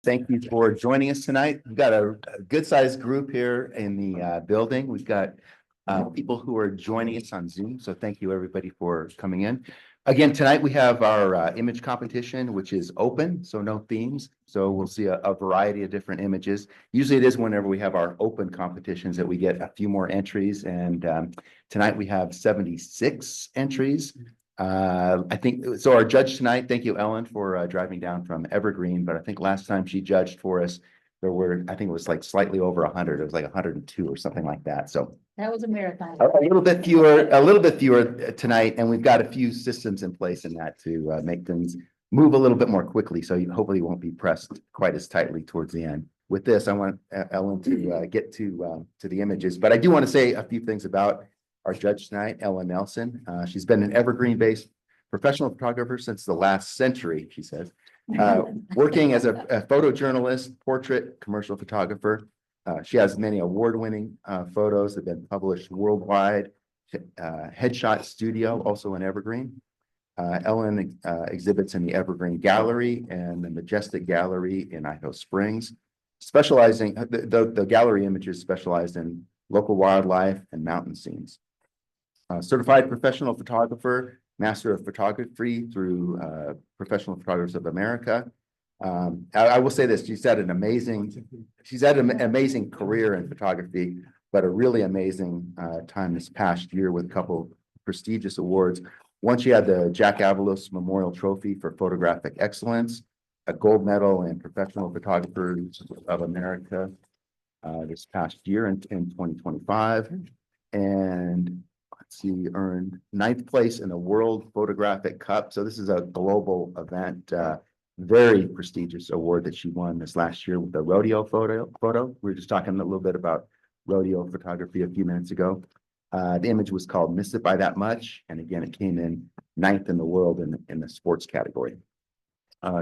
Thank you for joining us tonight. We've got a good sized group here in the building. We've got people who are joining us on Zoom. So thank you, everybody, for coming in. Again, tonight we have our image competition, which is open, so no themes. So we'll see a variety of different images. Usually it is whenever we have our open competitions that we get a few more entries. And tonight we have 76 entries. I think so. Our judge tonight, thank you, Ellen, for driving down from Evergreen. But I think last time she judged for us, there were, I think it was like slightly over 100. It was like 102 or something like that. So that was a marathon. a little bit fewer tonight, and we've got a few systems in place in that to make things move a little bit more quickly. So you hopefully won't be pressed quite as tightly towards the end. With this, I want Ellen to get to the images, but I do want to say a few things about our judge tonight, Ellen Nelson. She's been an Evergreen-based professional photographer since the last century, she says, working as a photojournalist, portrait, commercial photographer. She has many award-winning photos that have been published worldwide. Headshot Studio, also in Evergreen. Ellen exhibits in the Evergreen Gallery and the Majestic Gallery in Idaho Springs, specializing, the gallery images specialized in local wildlife and mountain scenes. Certified professional photographer, master of photography through Professional Photographers of America. I will say this, she's had an amazing career in photography, but a really amazing time this past year with a couple prestigious awards. One, she had the Jack Avalos Memorial Trophy for Photographic Excellence, a gold medal in Professional Photographers of America this past year in 2025. And she earned 9th place in the World Photographic Cup. So this is a global event, very prestigious award that she won this last year with the rodeo photo. We were just talking a little bit about rodeo photography a few minutes ago. The image was called Miss It by That Much. And again, it came in 9th in the world in the sports category.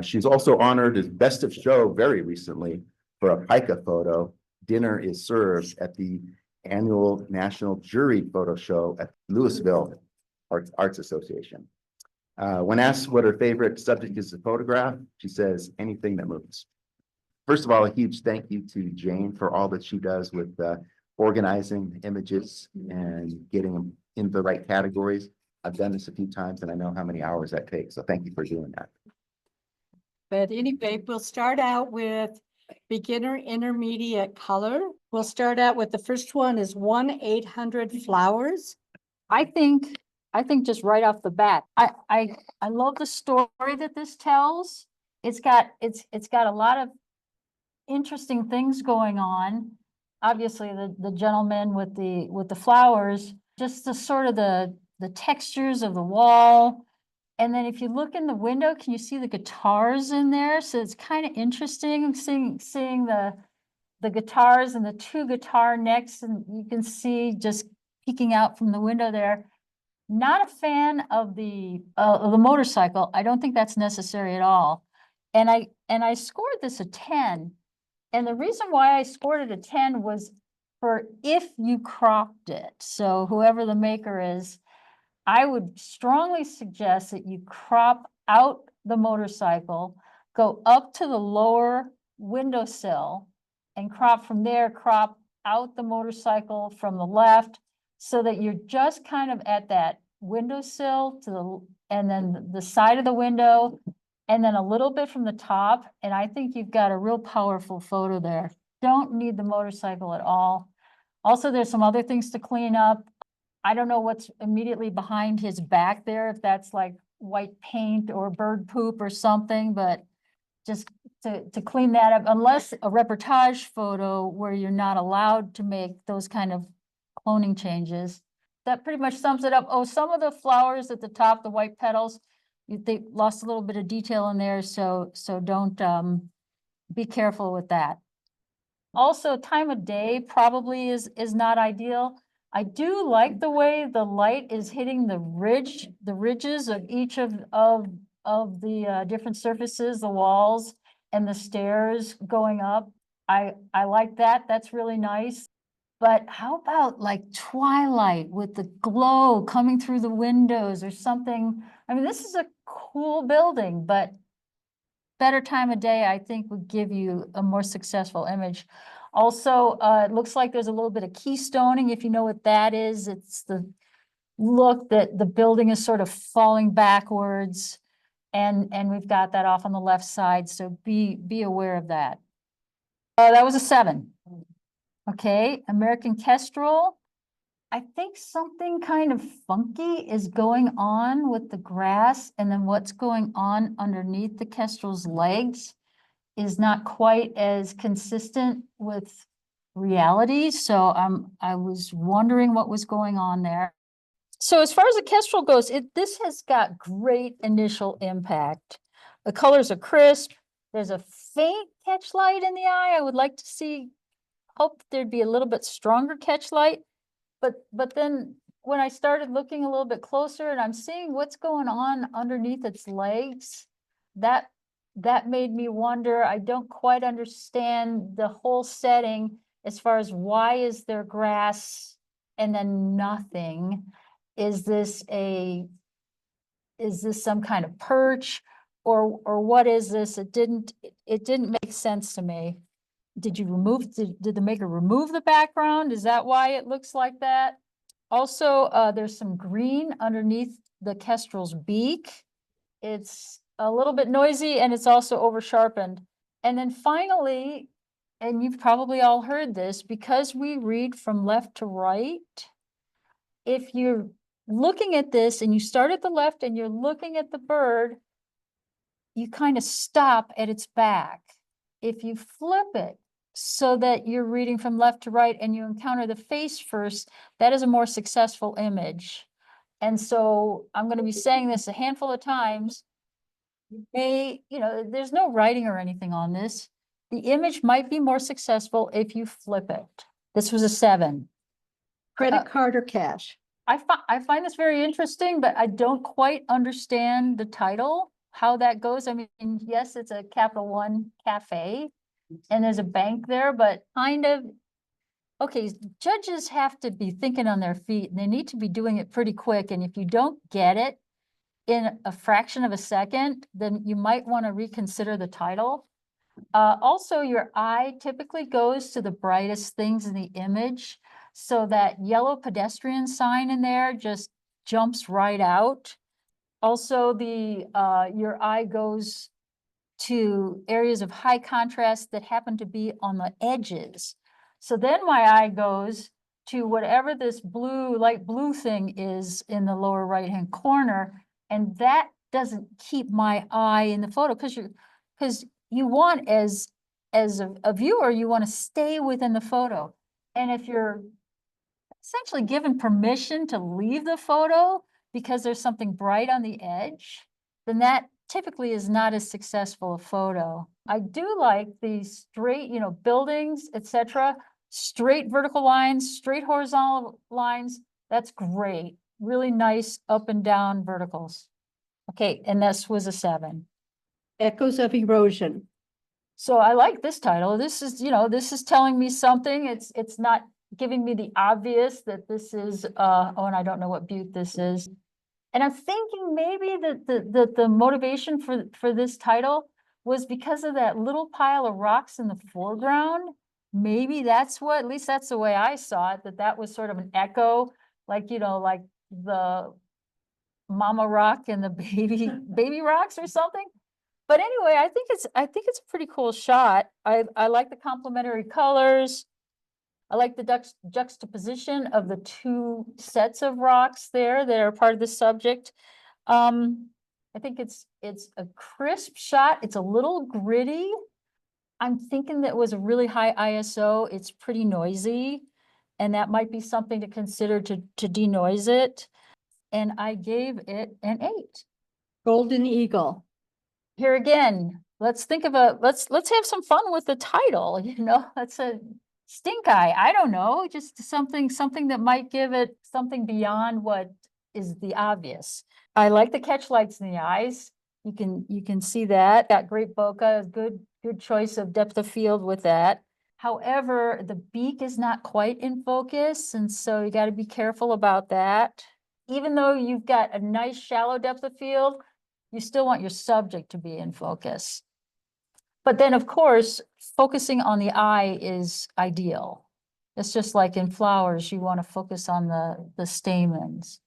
She's also honored as Best of Show very recently for a pica photo. Dinner is served at the annual National Jury Photo Show at Louisville Arts Association. When asked what her favorite subject is to photograph, she says anything that moves. First of all, a huge thank you to Jane for all that she does with organizing images and getting them in the right categories. I've done this a few times and I know how many hours that takes. So thank you for doing that. But anyway, we'll start out with beginner intermediate color. We'll start out with the first one is 1-800 flowers. I think just right off the bat, I love the story that this tells. It's got a lot of interesting things going on. Obviously the gentleman with the flowers, just the sort of the textures of the wall. And then if you look in the window, can you see the guitars in there? So it's kind of interesting seeing the guitars and the 2 guitar necks, and you can see just peeking out from the window there. Not a fan of the motorcycle. I don't think that's necessary at all. And I scored this a 10. And the reason why I scored it a 10 was for if you cropped it. So whoever the maker is, I would strongly suggest that you crop out the motorcycle, go up to the lower windowsill and crop from there, crop out the motorcycle from the left so that you're just kind of at that windowsill and then the side of the window and then a little bit from the top. And I think you've got a real powerful photo there. Don't need the motorcycle at all. Also, there's some other things to clean up. I don't know what's immediately behind his back there, if that's like white paint or bird poop or something, but just to clean that up, unless a reportage photo where you're not allowed to make those kind of cloning changes. That pretty much sums it up. Oh, some of the flowers at the top, the white petals, they lost a little bit of detail in there, so don't be careful with that. Also, time of day probably is not ideal. I do like the way the light is hitting the ridges of each of the different surfaces, the walls and the stairs going up. I like that. That's really nice. But how about like twilight with the glow coming through the windows or something? I mean, this is a cool building, but better time of day, I think would give you a more successful image. Also, it looks like there's a little bit of keystoning. If you know what that is, it's the look that the building is sort of falling backwards. And we've got that off on the left side, so be aware of that. That was a 7. Okay, American Kestrel. I think something kind of funky is going on with the grass, and then what's going on underneath the kestrel's legs is not quite as consistent with reality. So I was wondering what was going on there. So as far as the kestrel goes, this has got great initial impact. The colors are crisp. There's a faint catch light in the eye. I would like to see, hope there'd be a little bit stronger catch light. But then when I started looking a little bit closer and I'm seeing what's going on underneath its legs, that made me wonder. I don't quite understand the whole setting as far as why is there grass and then nothing? Is this some kind of perch or what is this? It didn't make sense to me. Did the maker remove the background? Is that why it looks like that? Also, there's some green underneath the kestrel's beak. It's a little bit noisy and it's also over sharpened. And then finally, and you've probably all heard this, because we read from left to right, if you're looking at this and you start at the left and you're looking at the bird, you kind of stop at its back. If you flip it so that you're reading from left to right and you encounter the face first, that is a more successful image. And so I'm going to be saying this a handful of times. There's no writing or anything on this. The image might be more successful if you flip it. This was a 7. Credit card or cash? I find this very interesting, but I don't quite understand the title, how that goes. I mean, yes, it's a Capital One cafe and there's a bank there, but kind of, okay, judges have to be thinking on their feet and they need to be doing it pretty quick. And if you don't get it in a fraction of a second, then you might want to reconsider the title. Also, your eye typically goes to the brightest things in the image. So that yellow pedestrian sign in there just jumps right out. Also, your eye goes to areas of high contrast that happen to be on the edges. So then my eye goes to whatever this light blue thing is in the lower right-hand corner. And that doesn't keep my eye in the photo because you want, as a viewer, you want to stay within the photo. And if you're essentially given permission to leave the photo because there's something bright on the edge, then that typically is not as successful a photo. I do like these straight, buildings, etc. Straight vertical lines, straight horizontal lines. That's great. Really nice up and down verticals. Okay, and this was a 7. Echoes of erosion. So I like this title. This is telling me something. It's not giving me the obvious that this is, oh, and I don't know what butte this is. And I'm thinking maybe that the motivation for this title was because of that little pile of rocks in the foreground. Maybe that's what, at least that's the way I saw it, that was sort of an echo, like, like the mama rock and the baby rocks or something. But anyway, I think it's a pretty cool shot. I like the complementary colors. I like the juxtaposition of the 2 sets of rocks there that are part of the subject. I think it's a crisp shot. It's a little gritty. I'm thinking that was a really high ISO. It's pretty noisy, and that might be something to consider to denoise it. And I gave it an 8. Golden Eagle. Here again, let's think of let's have some fun with the title. That's a stink eye. I don't know, just something that might give it something beyond what is the obvious. I like the catch lights in the eyes. You can see that. Got great bokeh, good choice of depth of field with that. However, the beak is not quite in focus, and so you got to be careful about that. Even though you've got a nice shallow depth of field, you still want your subject to be in focus. But then, of course, focusing on the eye is ideal. It's just like in flowers, you want to focus on the stamens.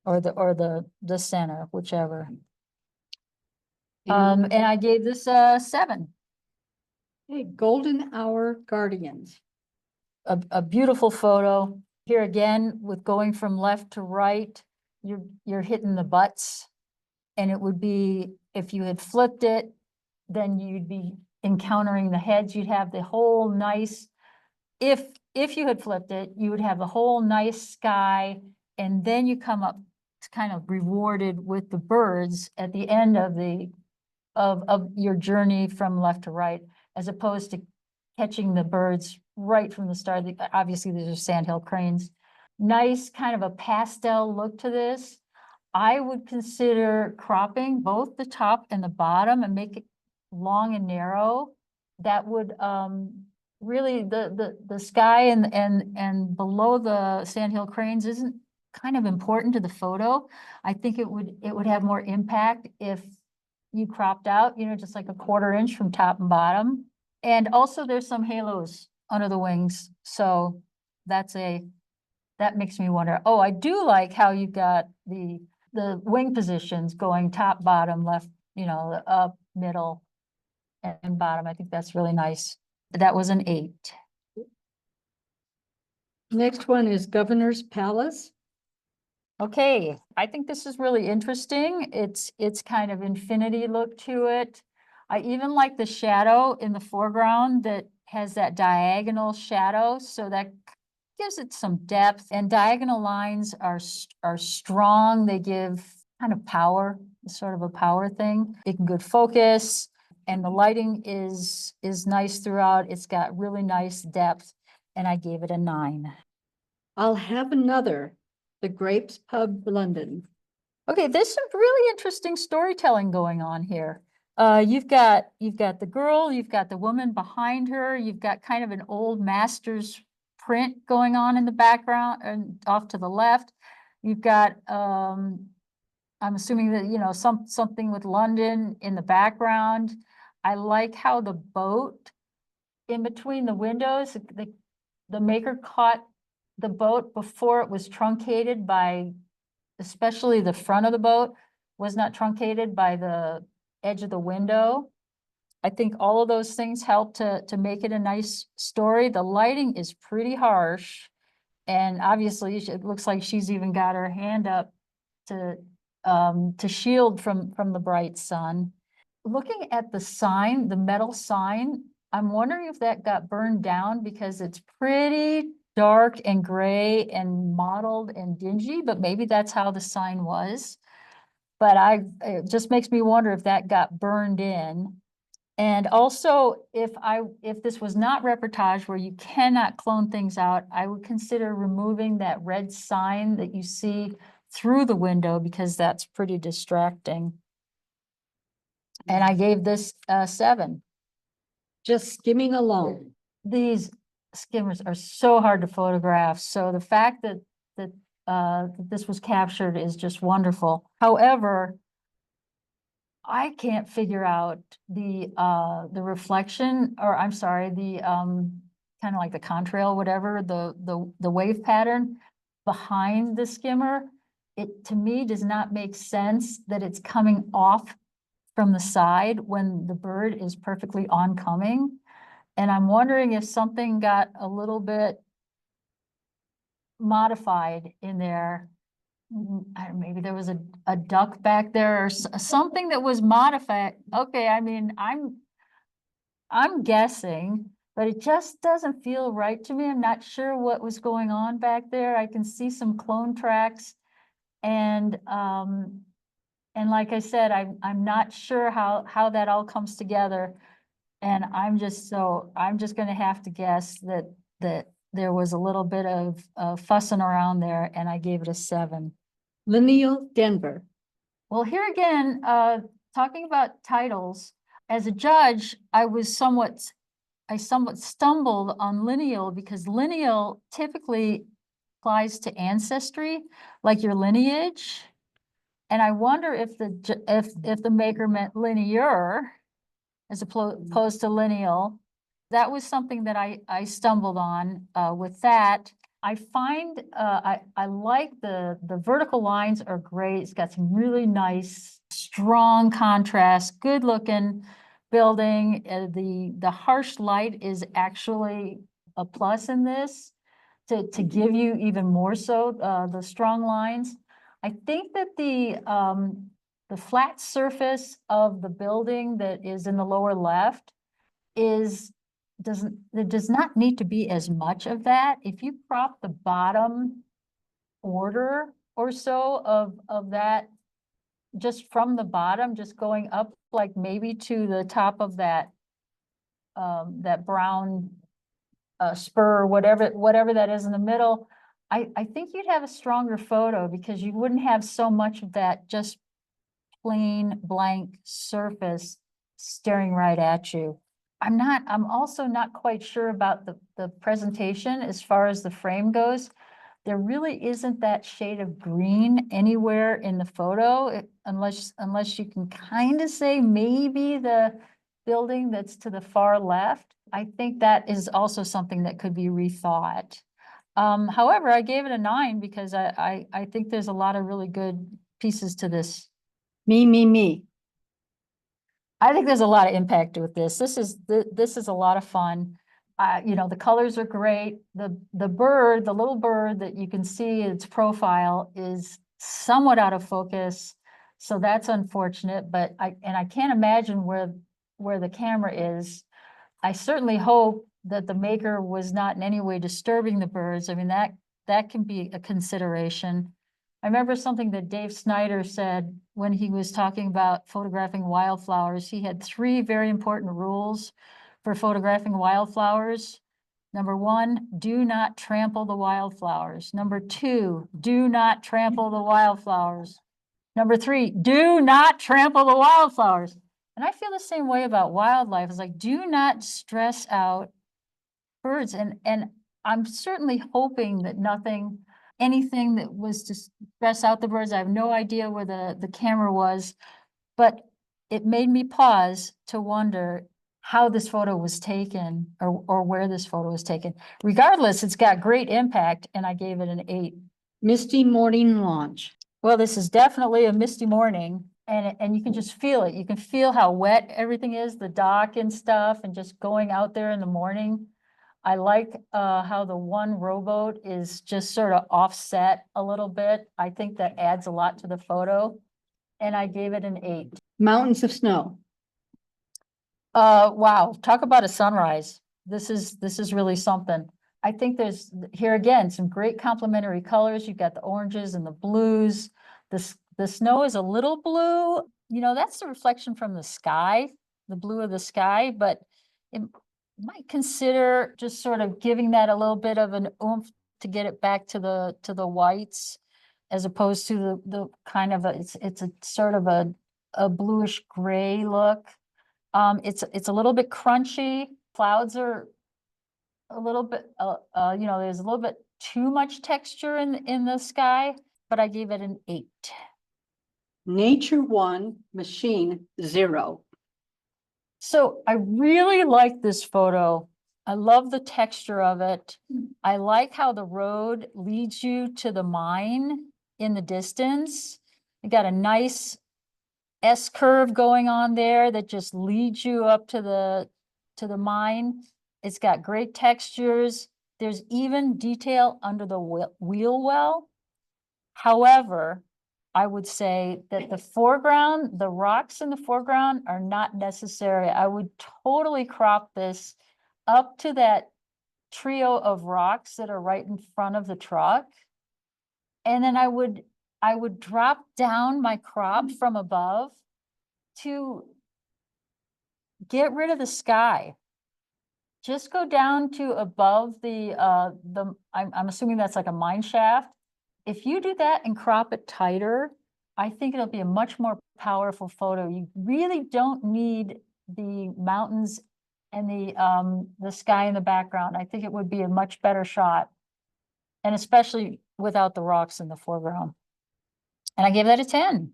Or the center, whichever. And I gave this a 7. Okay, Golden Hour Guardians. A beautiful photo. Here again, with going from left to right, you're hitting the butts. And it would be, if you had flipped it, then you'd be encountering the heads. You'd have the whole nice, if you had flipped it, you would have the whole nice sky. And then you come up kind of rewarded with the birds at the end of of your journey from left to right, as opposed to catching the birds right from the start. Obviously, these are sandhill cranes. Nice kind of a pastel look to this. I would consider cropping both the top and the bottom and make it long and narrow. That would really the sky and below the sandhill cranes isn't kind of important to the photo. I think it would have more impact if you cropped out, just like a 1/4 inch from top and bottom. And also there's some halos under the wings. So that makes me wonder. Oh, I do like how you got the wing positions going top, bottom, left, up, middle, and bottom. I think that's really nice. That was an 8. Next one is Governor's Palace. Okay, I think this is really interesting. It's kind of infinity look to it. I even like the shadow in the foreground that has that diagonal shadow, so that gives it some depth. And diagonal lines are strong. They give kind of power, sort of a power thing. It can good focus, and the lighting is nice throughout. It's got really nice depth, and I gave it a 9. I'll have another, The Grapes Pub, London. Okay, there's some really interesting storytelling going on here. You've got the girl, you've got the woman behind her, you've got kind of an old master's print going on in the background and off to the left. You've got I'm assuming that something with London in the background. I like how the boat in between the windows, the maker caught the boat before it was truncated by, especially the front of the boat was not truncated by the edge of the window. I think all of those things help to make it a nice story. The lighting is pretty harsh. And obviously it looks like she's even got her hand up to shield from the bright sun. Looking at the sign, the metal sign, I'm wondering if that got burned down because it's pretty dark and gray and mottled and dingy, but maybe that's how the sign was. But it just makes me wonder if that got burned in. And also, if this was not reportage where you cannot clone things out, I would consider removing that red sign that you see through the window, because that's pretty distracting. And I gave this a 7. Just skimming along. These skimmers are so hard to photograph. So the fact that this was captured is just wonderful. However, I can't figure out the reflection, or I'm sorry, the kind of like the contrail, whatever, the wave pattern behind the skimmer. It, to me, does not make sense that it's coming off from the side when the bird is perfectly oncoming. And I'm wondering if something got a little bit modified in there. Maybe there was a duck back there or something that was modified. Okay, I mean, I'm guessing, but it just doesn't feel right to me. I'm not sure what was going on back there. I can see some clone tracks, and like I said, I'm not sure how that all comes together. And I'm just gonna have to guess that there was a little bit of fussing around there, and I gave it a 7. Lineal, Denver. Well, here again, talking about titles, as a judge, I somewhat stumbled on lineal, because lineal typically applies to ancestry, like your lineage. And I wonder if the maker meant linear, as opposed to lineal. That was something that I stumbled on, with that. I find, I like the vertical lines are great. It's got some really nice, strong contrast, good looking building. The harsh light is actually a plus in this to give you even more so, the strong lines. I think that the flat surface of the building that is in the lower left there does not need to be as much of that. If you crop the bottom order or so of that, just from the bottom, just going up like maybe to the top of that brown spur, whatever that is in the middle, I think you'd have a stronger photo because you wouldn't have so much of that just plain blank surface staring right at you. I'm also not quite sure about the presentation as far as the frame goes. There really isn't that shade of green anywhere in the photo, unless you can kind of say maybe the building that's to the far left. I think that is also something that could be rethought. However, I gave it a 9 because I think there's a lot of really good pieces to this. Me. I think there's a lot of impact with this. This is a lot of fun. You know, the colors are great. The little bird that you can see its profile is somewhat out of focus. So that's unfortunate, but I can't imagine where the camera is. I certainly hope that the maker was not in any way disturbing the birds. I mean, that can be a consideration. I remember something that Dave Snyder said when he was talking about photographing wildflowers. He had 3 very important rules for photographing wildflowers. Number 1, do not trample the wildflowers. Number 2, do not trample the wildflowers. Number 3, do not trample the wildflowers. And I feel the same way about wildlife. It's like, do not stress out birds. And I'm certainly hoping that anything that was to stress out the birds. I have no idea where the camera was, but it made me pause to wonder how this photo was taken or where this photo was taken. Regardless, it's got great impact and I gave it an 8. Misty morning launch. Well, this is definitely a misty morning and you can just feel it. You can feel how wet everything is, the dock and stuff, and just going out there in the morning. I like how the one rowboat is just sort of offset a little bit. I think that adds a lot to the photo. And I gave it an 8. Mountains of snow. Wow, talk about a sunrise. This is really something. I think there's here again some great complementary colors. You've got the oranges and the blues. The snow is a little blue. You know, that's the reflection from the sky, the blue of the sky, but it might consider just sort of giving that a little bit of an oomph to get it back to the whites, as opposed to the kind of it's a sort of a bluish gray look. It's a little bit crunchy. Clouds are a little bit, you know, there's a little bit too much texture in the sky, but I gave it an 8. Nature 1, machine 0. So I really like this photo. I love the texture of it. I like how the road leads you to the mine in the distance. You got a nice S curve going on there that just leads you up to the mine. It's got great textures. There's even detail under the wheel well. However, I would say that the rocks in the foreground are not necessary. I would totally crop this up to that trio of rocks that are right in front of the truck. And then I would drop down my crop from above to get rid of the sky. Just go down to above I'm assuming that's like a mine shaft. If you do that and crop it tighter, I think it'll be a much more powerful photo. You really don't need the mountains and the sky in the background. I think it would be a much better shot. And especially without the rocks in the foreground. And I gave that a 10.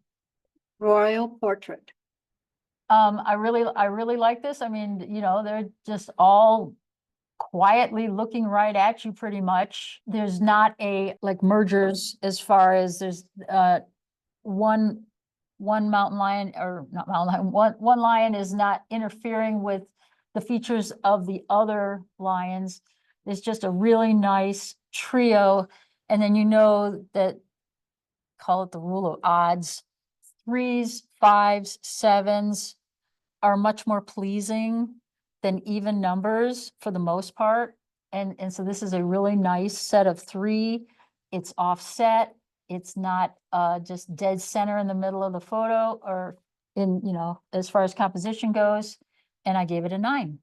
Royal portrait. I really like this. I mean, you know, they're just all quietly looking right at you pretty much. There's not a like mergers as far as there's one mountain lion or not mountain lion, one lion is not interfering with the features of the other lions. It's just a really nice trio. And then you know that, call it the rule of odds, 3s, 5s, 7s are much more pleasing than even numbers for the most part. And so this is a really nice set of 3. It's offset. It's not just dead center in the middle of the photo or in, you know, as far as composition goes. And I gave it a 9.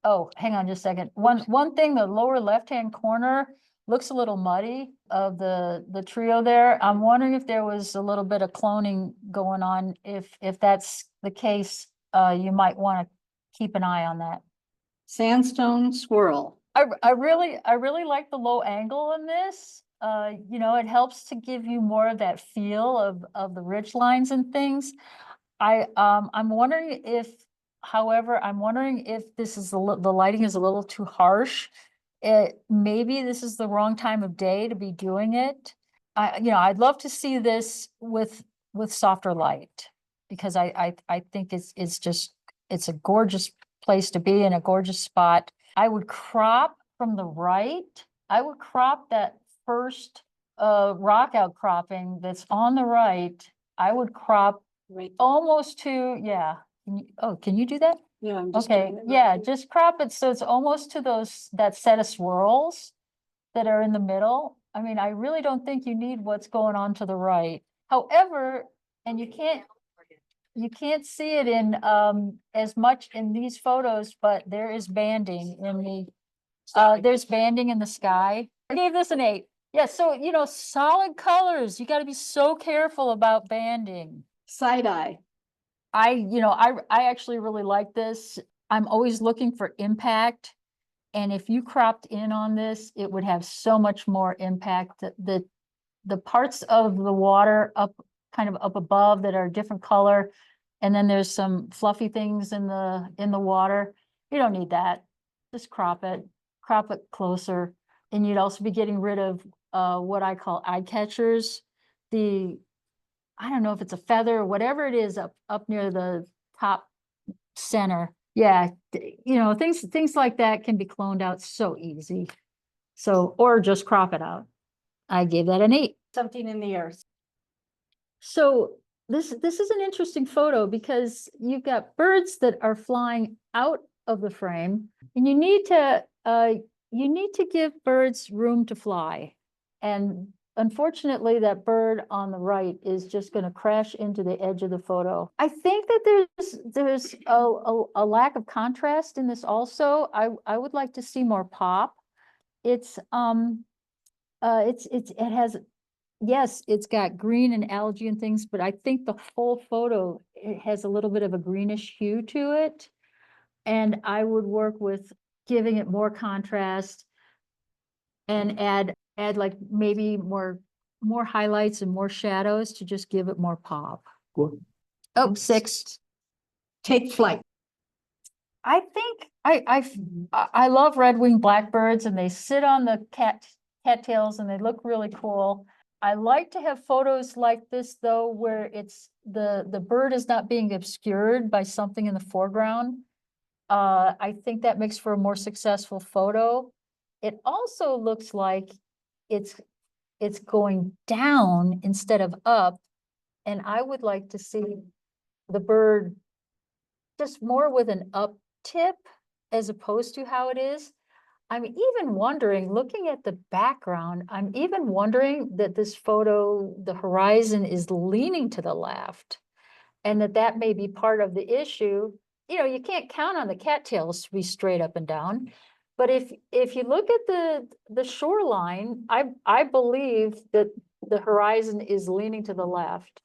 Oh, hang on just a second. One thing, the lower left-hand corner looks a little muddy of the trio there. I'm wondering if there was a little bit of cloning going on. If that's the case, you might want to keep an eye on that. Sandstone swirl. I really like the low angle in this. You know, it helps to give you more of that feel of the ridge lines and things. I'm wondering if, however, I'm wondering if this is the lighting is a little too harsh. Maybe this is the wrong time of day to be doing it. You know, I'd love to see this with softer light because I think it's just, it's a gorgeous place to be in a gorgeous spot. I would crop from the right. I would crop that first rock outcropping that's on the right. I would crop Right. almost to, yeah. Can you do that? Yeah, I'm just Okay, doing it. yeah, just crop it so it's almost to that set of swirls that are in the middle. I mean, I really don't think you need what's going on to the right. However, and you can't see it in as much in these photos, but there is banding in there's banding in the sky. I gave this an 8. Yeah, so you know, solid colors, you got to be so careful about banding. Side eye. I actually really like this. I'm always looking for impact. And if you cropped in on this, it would have so much more impact. The parts of the water kind of up above that are different color. And then there's some fluffy things in the water. You don't need that. Just crop it closer. And you'd also be getting rid of what I call eye catchers. I don't know if it's a feather or whatever it is up near the top center. Yeah, you know, things like that can be cloned out so easy. So, or just crop it out. I gave that an 8. Something in the air. So this is an interesting photo because you've got birds that are flying out of the frame and you need to give birds room to fly. And unfortunately, that bird on the right is just going to crash into the edge of the photo. I think that there's a lack of contrast in this also. I would like to see more pop. It has, yes, it's got green and algae and things, but I think the whole photo, it has a little bit of a greenish hue to it. And I would work with giving it more contrast and add like maybe more highlights and more shadows to just give it more pop. Cool. Oh, 6. Take flight. I think I love red-winged blackbirds and they sit on the cattails and they look really cool. I like to have photos like this though, where it's the bird is not being obscured by something in the foreground. I think that makes for a more successful photo. It also looks like it's going down instead of up. And I would like to see the bird just more with an up tip as opposed to how it is. I'm even wondering, looking at the background, I'm even wondering that this photo, the horizon is leaning to the left and that may be part of the issue. You know, you can't count on the cattails to be straight up and down. But if you look at the shoreline, I believe that the horizon is leaning to the left.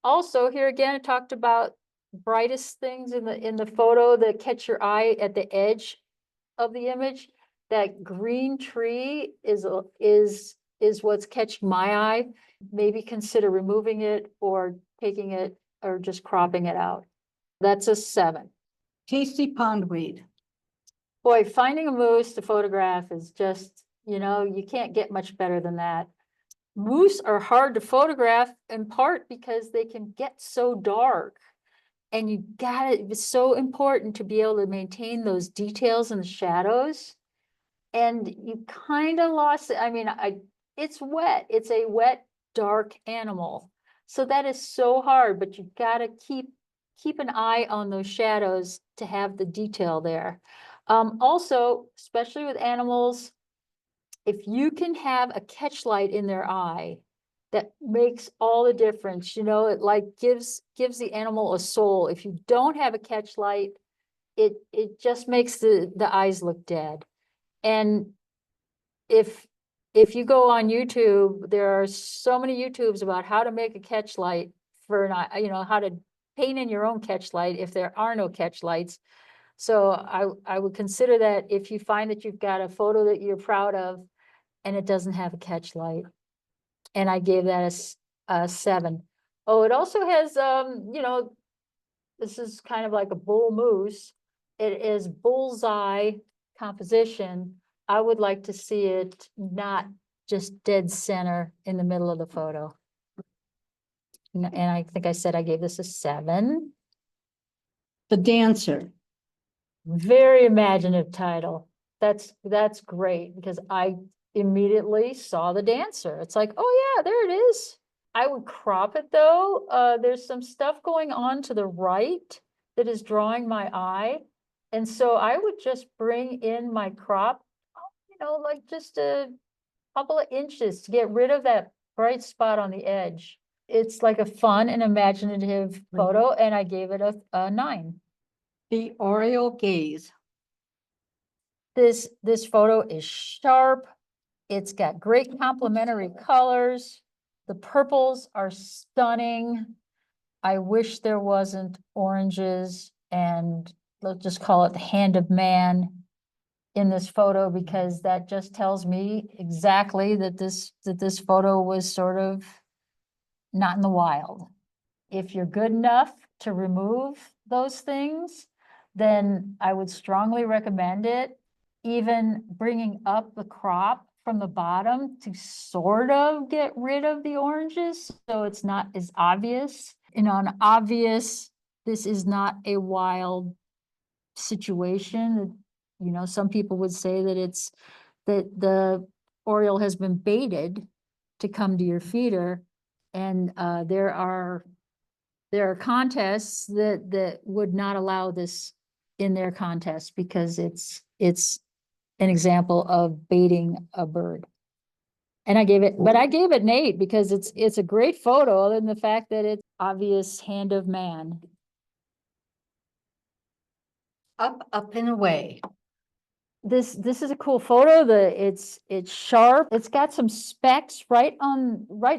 Also, here again, I talked about brightest things in the photo that catch your eye at the edge of the image. That green tree is what's catching my eye. Maybe consider removing it or taking it or just cropping it out. That's a 7. Tasty pondweed. Boy, finding a moose to photograph is just, you know, you can't get much better than that. Moose are hard to photograph in part because they can get so dark. And you got it, it's so important to be able to maintain those details and the shadows. And you kind of lost it. I mean, it's wet. It's a wet, dark animal. So that is so hard, but you gotta keep an eye on those shadows to have the detail there. Also, especially with animals, if you can have a catch light in their eye, that makes all the difference. You know, it like gives the animal a soul. If you don't have a catch light, it just makes the eyes look dead. And if you go on YouTube, there are so many YouTubes about how to make a catch light for an eye, you know, how to paint in your own catch light if there are no catch lights. So I would consider that if you find that you've got a photo that you're proud of and it doesn't have a catch light. And I gave that a 7. Oh, it also has, you know, this is kind of like a bull moose. It is bullseye composition. I would like to see it not just dead center in the middle of the photo. And I think I said I gave this a 7. The dancer. Very imaginative title. That's great because I immediately saw the dancer. It's like, oh yeah, there it is. I would crop it though. There's some stuff going on to the right that is drawing my eye. And so I would just bring in my crop, you know, like just a couple of inches to get rid of that bright spot on the edge. It's like a fun and imaginative photo, and I gave it a 9. The Oriole gaze. This photo is sharp. It's got great complementary colors. The purples are stunning. I wish there wasn't oranges and let's just call it the hand of man in this photo, because that just tells me exactly that this photo was sort of not in the wild. If you're good enough to remove those things, then I would strongly recommend it. Even bringing up the crop from the bottom to sort of get rid of the oranges, so it's not as obvious. And on obvious, this is not a wild situation. You know, some people would say that it's that the oriole has been baited to come to your feeder. And there are contests that would not allow this in their contest because it's an example of baiting a bird. And I gave it an 8 because it's a great photo, other than the fact that it's obvious hand of man. Up, up and away. This is a cool photo. It's sharp. It's got some specks right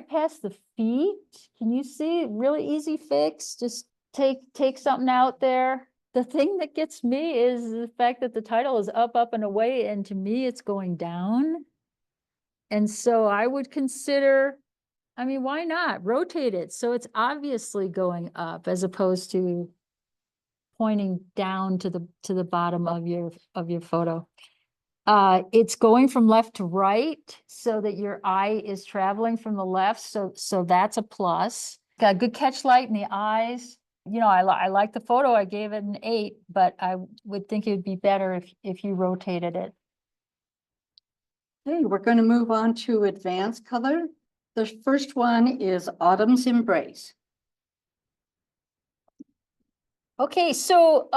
past the feet. Can you see? Really easy fix. Just take something out there. The thing that gets me is the fact that the title is up, up and away, and to me it's going down. And so I would consider, I mean, why not rotate it so it's obviously going up as opposed to pointing down to the bottom of your photo. It's going from left to right so that your eye is traveling from the left. So that's a plus. Got a good catch light in the eyes. You know, I like the photo. I gave it an 8, but I would think it would be better if you rotated it. Okay, we're going to move on to advanced color. The first one is Autumn's Embrace. Okay, so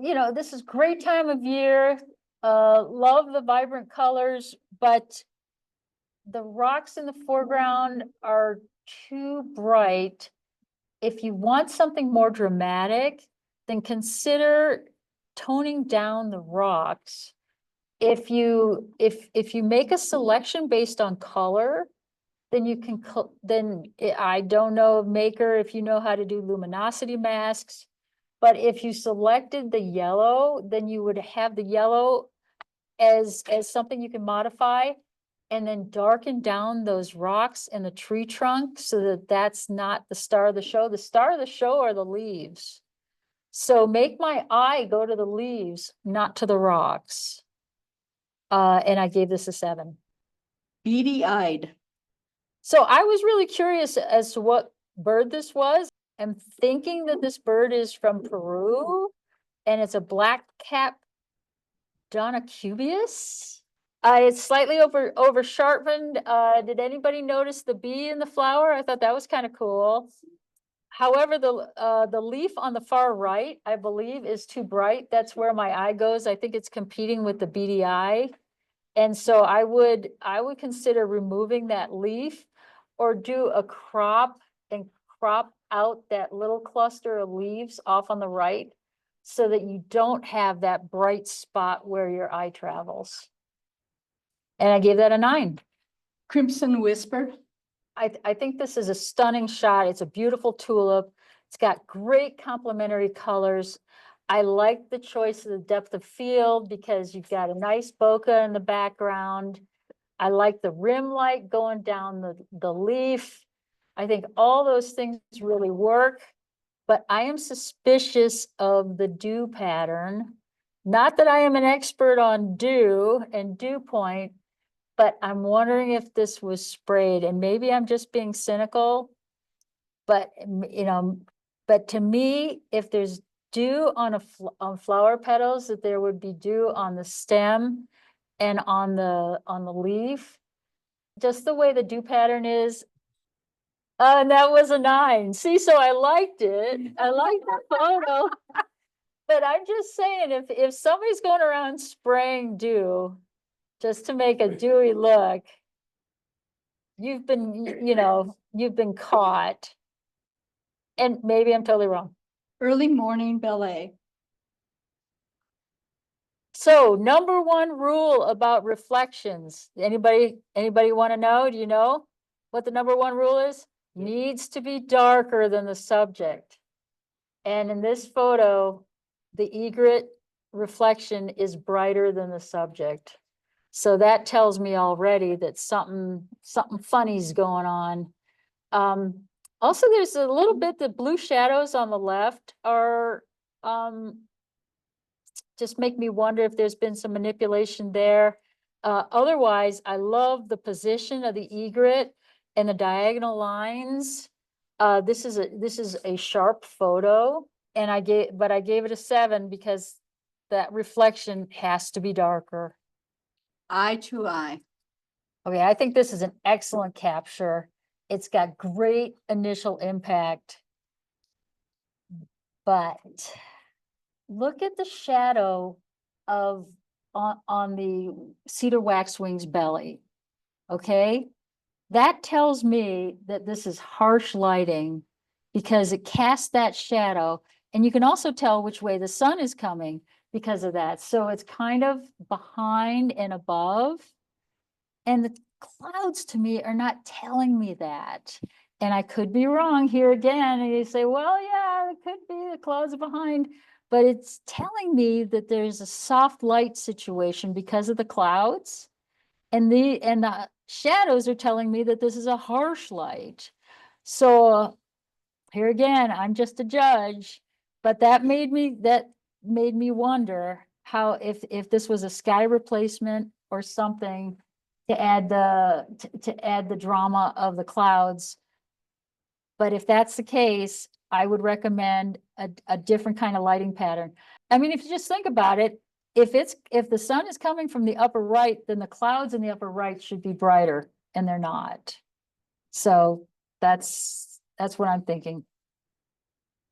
you know, this is great time of year. Love the vibrant colors, but the rocks in the foreground are too bright. If you want something more dramatic, then consider toning down the rocks. If you make a selection based on color, then you can, I don't know, Maker, if you know how to do luminosity masks, but if you selected the yellow, then you would have the yellow as something you can modify, and then darken down those rocks and the tree trunk so that that's not the star of the show. The star of the show are the leaves. So make my eye go to the leaves, not to the rocks. And I gave this a 7. Beady-eyed. So I was really curious as to what bird this was. I'm thinking that this bird is from Peru and it's a black cap Donacubius. It's slightly over sharpened. Did anybody notice the bee in the flower? I thought that was kind of cool. However, the leaf on the far right, I believe, is too bright. That's where my eye goes. I think it's competing with the beady eye. And so I would consider removing that leaf or do a crop and crop out that little cluster of leaves off on the right so that you don't have that bright spot where your eye travels. And I gave that a 9. Crimson Whisper. I think this is a stunning shot. It's a beautiful tulip. It's got great complementary colors. I like the choice of the depth of field because you've got a nice bokeh in the background. I like the rim light going down the leaf. I think all those things really work, but I am suspicious of the dew pattern. Not that I am an expert on dew and dew point, but I'm wondering if this was sprayed, and maybe I'm just being cynical. But, but to me, if there's dew on flower petals, that there would be dew on the stem and on the leaf. Just the way the dew pattern is. And that was a 9. See, so I liked it. I liked the photo. But I'm just saying, if somebody's going around spraying dew just to make a dewy look, you've been, you've been caught. And maybe I'm totally wrong. Early morning ballet. So number 1 rule about reflections. Anybody want to know? Do you know what the number 1 rule is? Needs to be darker than the subject. And in this photo, the egret reflection is brighter than the subject. So that tells me already that something funny's going on. Also, there's a little bit, the blue shadows on the left are just make me wonder if there's been some manipulation there. Otherwise, I love the position of the egret and the diagonal lines. This is a sharp photo, and I gave it a 7 because that reflection has to be darker. Eye to eye. Okay, I think this is an excellent capture. It's got great initial impact. But look at the shadow on the cedar waxwing's belly. Okay, that tells me that this is harsh lighting because it casts that shadow, and you can also tell which way the sun is coming because of that. So it's kind of behind and above, and the clouds to me are not telling me that. And I could be wrong here again, and you say, well, yeah, it could be the clouds are behind, but it's telling me that there's a soft light situation because of the clouds, and the shadows are telling me that this is a harsh light. So here again, I'm just a judge, but that made me wonder how if this was a sky replacement or something to add the drama of the clouds. But if that's the case, I would recommend a different kind of lighting pattern. I mean, if you just think about it, if the sun is coming from the upper right, then the clouds in the upper right should be brighter, and they're not. So that's what I'm thinking.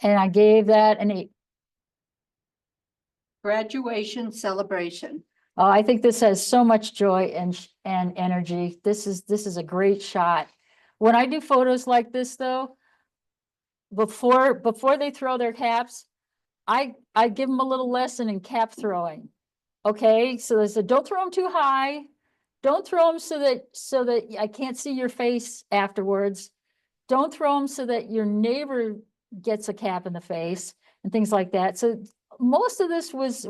And I gave that an 8. Graduation celebration. Oh, I think this has so much joy and energy. This is a great shot. When I do photos like this, though, before they throw their caps, I give them a little lesson in cap throwing. Okay, so they said, don't throw them too high. Don't throw them so that I can't see your face afterwards. Don't throw them so that your neighbor gets a cap in the face and things like that. So most of this was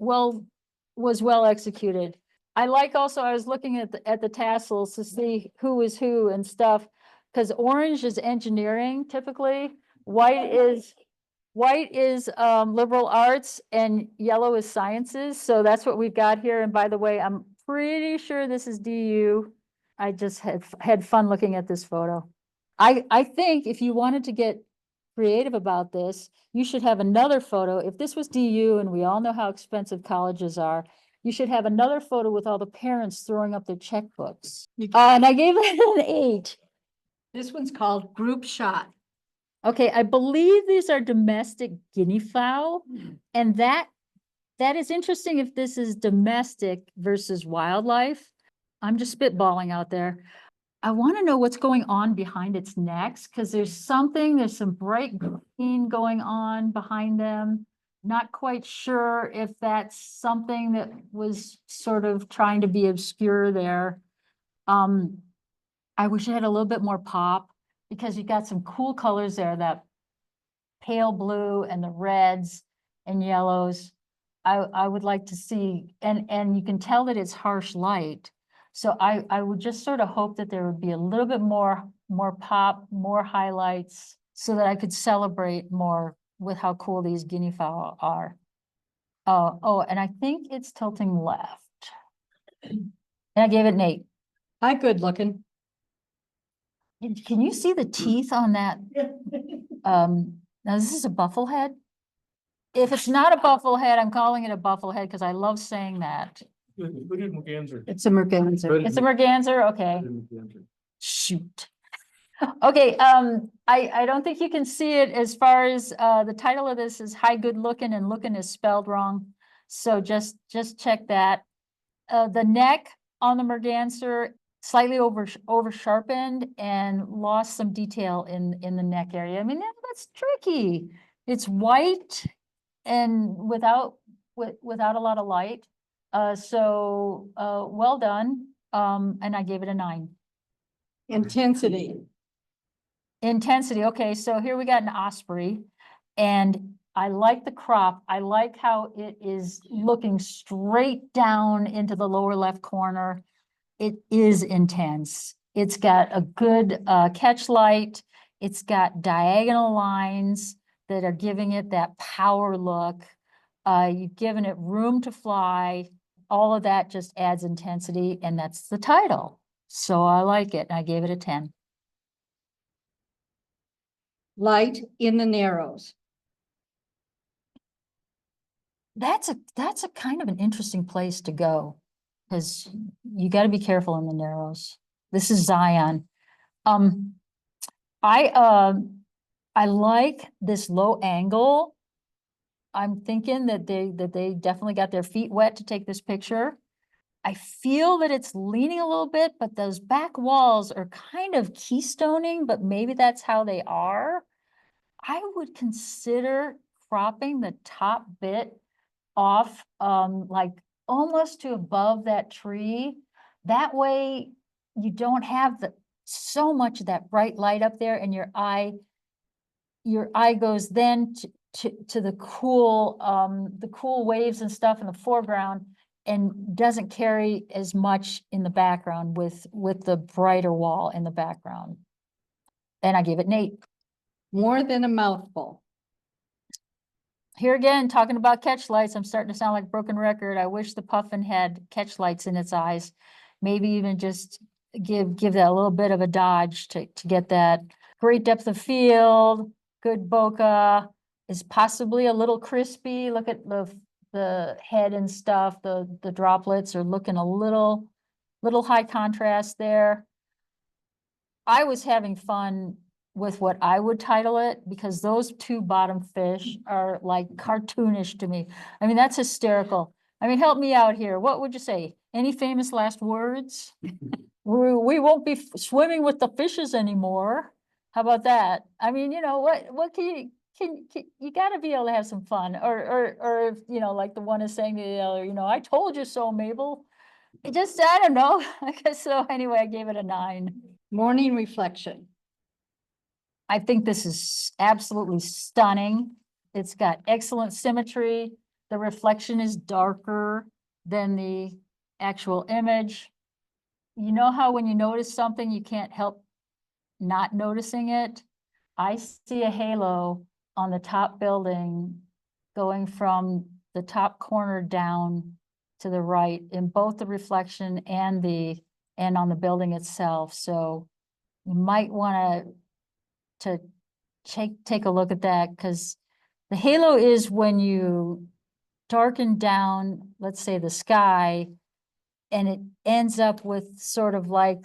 well executed. I like also, I was looking at the tassels to see who is who and stuff, because orange is engineering typically. White is white is liberal arts and yellow is sciences. So that's what we've got here. And by the way, I'm pretty sure this is DU. I just had fun looking at this photo. I think if you wanted to get creative about this, you should have another photo. If this was DU, and we all know how expensive colleges are, you should have another photo with all the parents throwing up their checkbooks. You- And I gave it an 8. This one's called Group Shot. Okay, I believe these are domestic guinea fowl, and that is interesting if this is domestic versus wildlife. I'm just spitballing out there. I want to know what's going on behind its necks, because there's some bright green going on behind them. Not quite sure if that's something that was sort of trying to be obscure there. I wish it had a little bit more pop, because you got some cool colors there, that pale blue and the reds and yellows. I would like to see, and you can tell that it's harsh light. So I would just sort of hope that there would be a little bit more pop, more highlights, so that I could celebrate more with how cool these guinea fowl are. Oh, and I think it's tilting left. And I gave it an 8. Hi, good looking. Can you see the teeth on that? Now this is a bufflehead. If it's not a bufflehead, I'm calling it a bufflehead because I love saying that. Hooded merganser. It's a merganser. It's a merganser, okay. Shoot. Okay, I don't think you can see it as far as, the title of this is Hi Good Looking, and looking is spelled wrong. So just check that. The neck on the merganser slightly over sharpened and lost some detail in the neck area. I mean, that's tricky. It's white and without a lot of light. Well done. And I gave it a 9. Intensity. Intensity, okay, so here we got an osprey, and I like the crop. I like how it is looking straight down into the lower left corner. It is intense. It's got a good catch light. It's got diagonal lines that are giving it that power look. You've given it room to fly. All of that just adds intensity, and that's the title. So I like it. I gave it a 10. Light in the narrows. That's a kind of an interesting place to go, because you got to be careful in the narrows. This is Zion. I like this low angle. I'm thinking that they definitely got their feet wet to take this picture. I feel that it's leaning a little bit, but those back walls are kind of keystoning, but maybe that's how they are. I would consider cropping the top bit off, like almost to above that tree. That way you don't have so much of that bright light up there, and your eye goes then to the cool waves and stuff in the foreground, and doesn't carry as much in the background with the brighter wall in the background. And I gave it an 8. More than a mouthful. Here again, talking about catch lights, I'm starting to sound like a broken record. I wish the puffin had catch lights in its eyes. Maybe even just give that a little bit of a dodge to get that great depth of field, good bokeh, is possibly a little crispy. Look at the head and stuff. The droplets are looking a little high contrast there. I was having fun with what I would title it, because those 2 bottom fish are like cartoonish to me. I mean, that's hysterical. I mean, help me out here. What would you say? Any famous last words? We won't be swimming with the fishes anymore. How about that? I mean, you know, what can you gotta be able to have some fun, or you know, like the one is saying to the other, you know, I told you so, Mabel. I don't know. I guess so. Anyway, I gave it a 9. Morning reflection. I think this is absolutely stunning. It's got excellent symmetry. The reflection is darker than the actual image. You know how when you notice something, you can't help not noticing it? I see a halo on the top building, going from the top corner down to the right in both the reflection and on the building itself. So you might want to take a look at that, because the halo is when you darken down, let's say, the sky, and it ends up with sort of like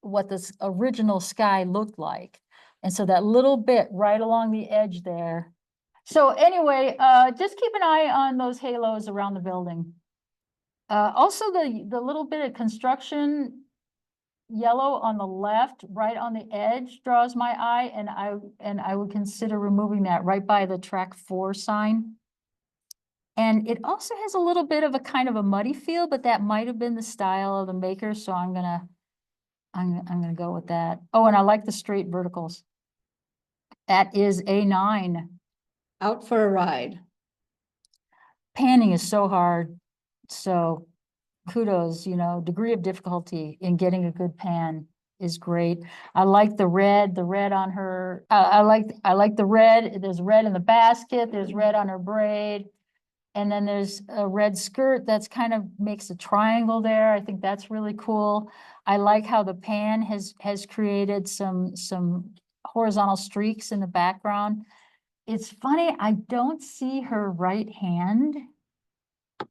what this original sky looked like. And so that little bit right along the edge there. So anyway, just keep an eye on those halos around the building. Also the little bit of construction yellow on the left, right on the edge, draws my eye, and I would consider removing that right by the track 4 sign. And it also has a little bit of a kind of a muddy feel, but that might have been the style of the maker, so I'm gonna go with that. Oh, and I like the straight verticals. That is A9. Out for a ride. Panning is so hard, so kudos, you know, degree of difficulty in getting a good pan is great. I like the red on her. I like the red. There's red in the basket. There's red on her braid. And then there's a red skirt that's kind of makes a triangle there. I think that's really cool. I like how the pan has created some horizontal streaks in the background. It's funny, I don't see her right hand.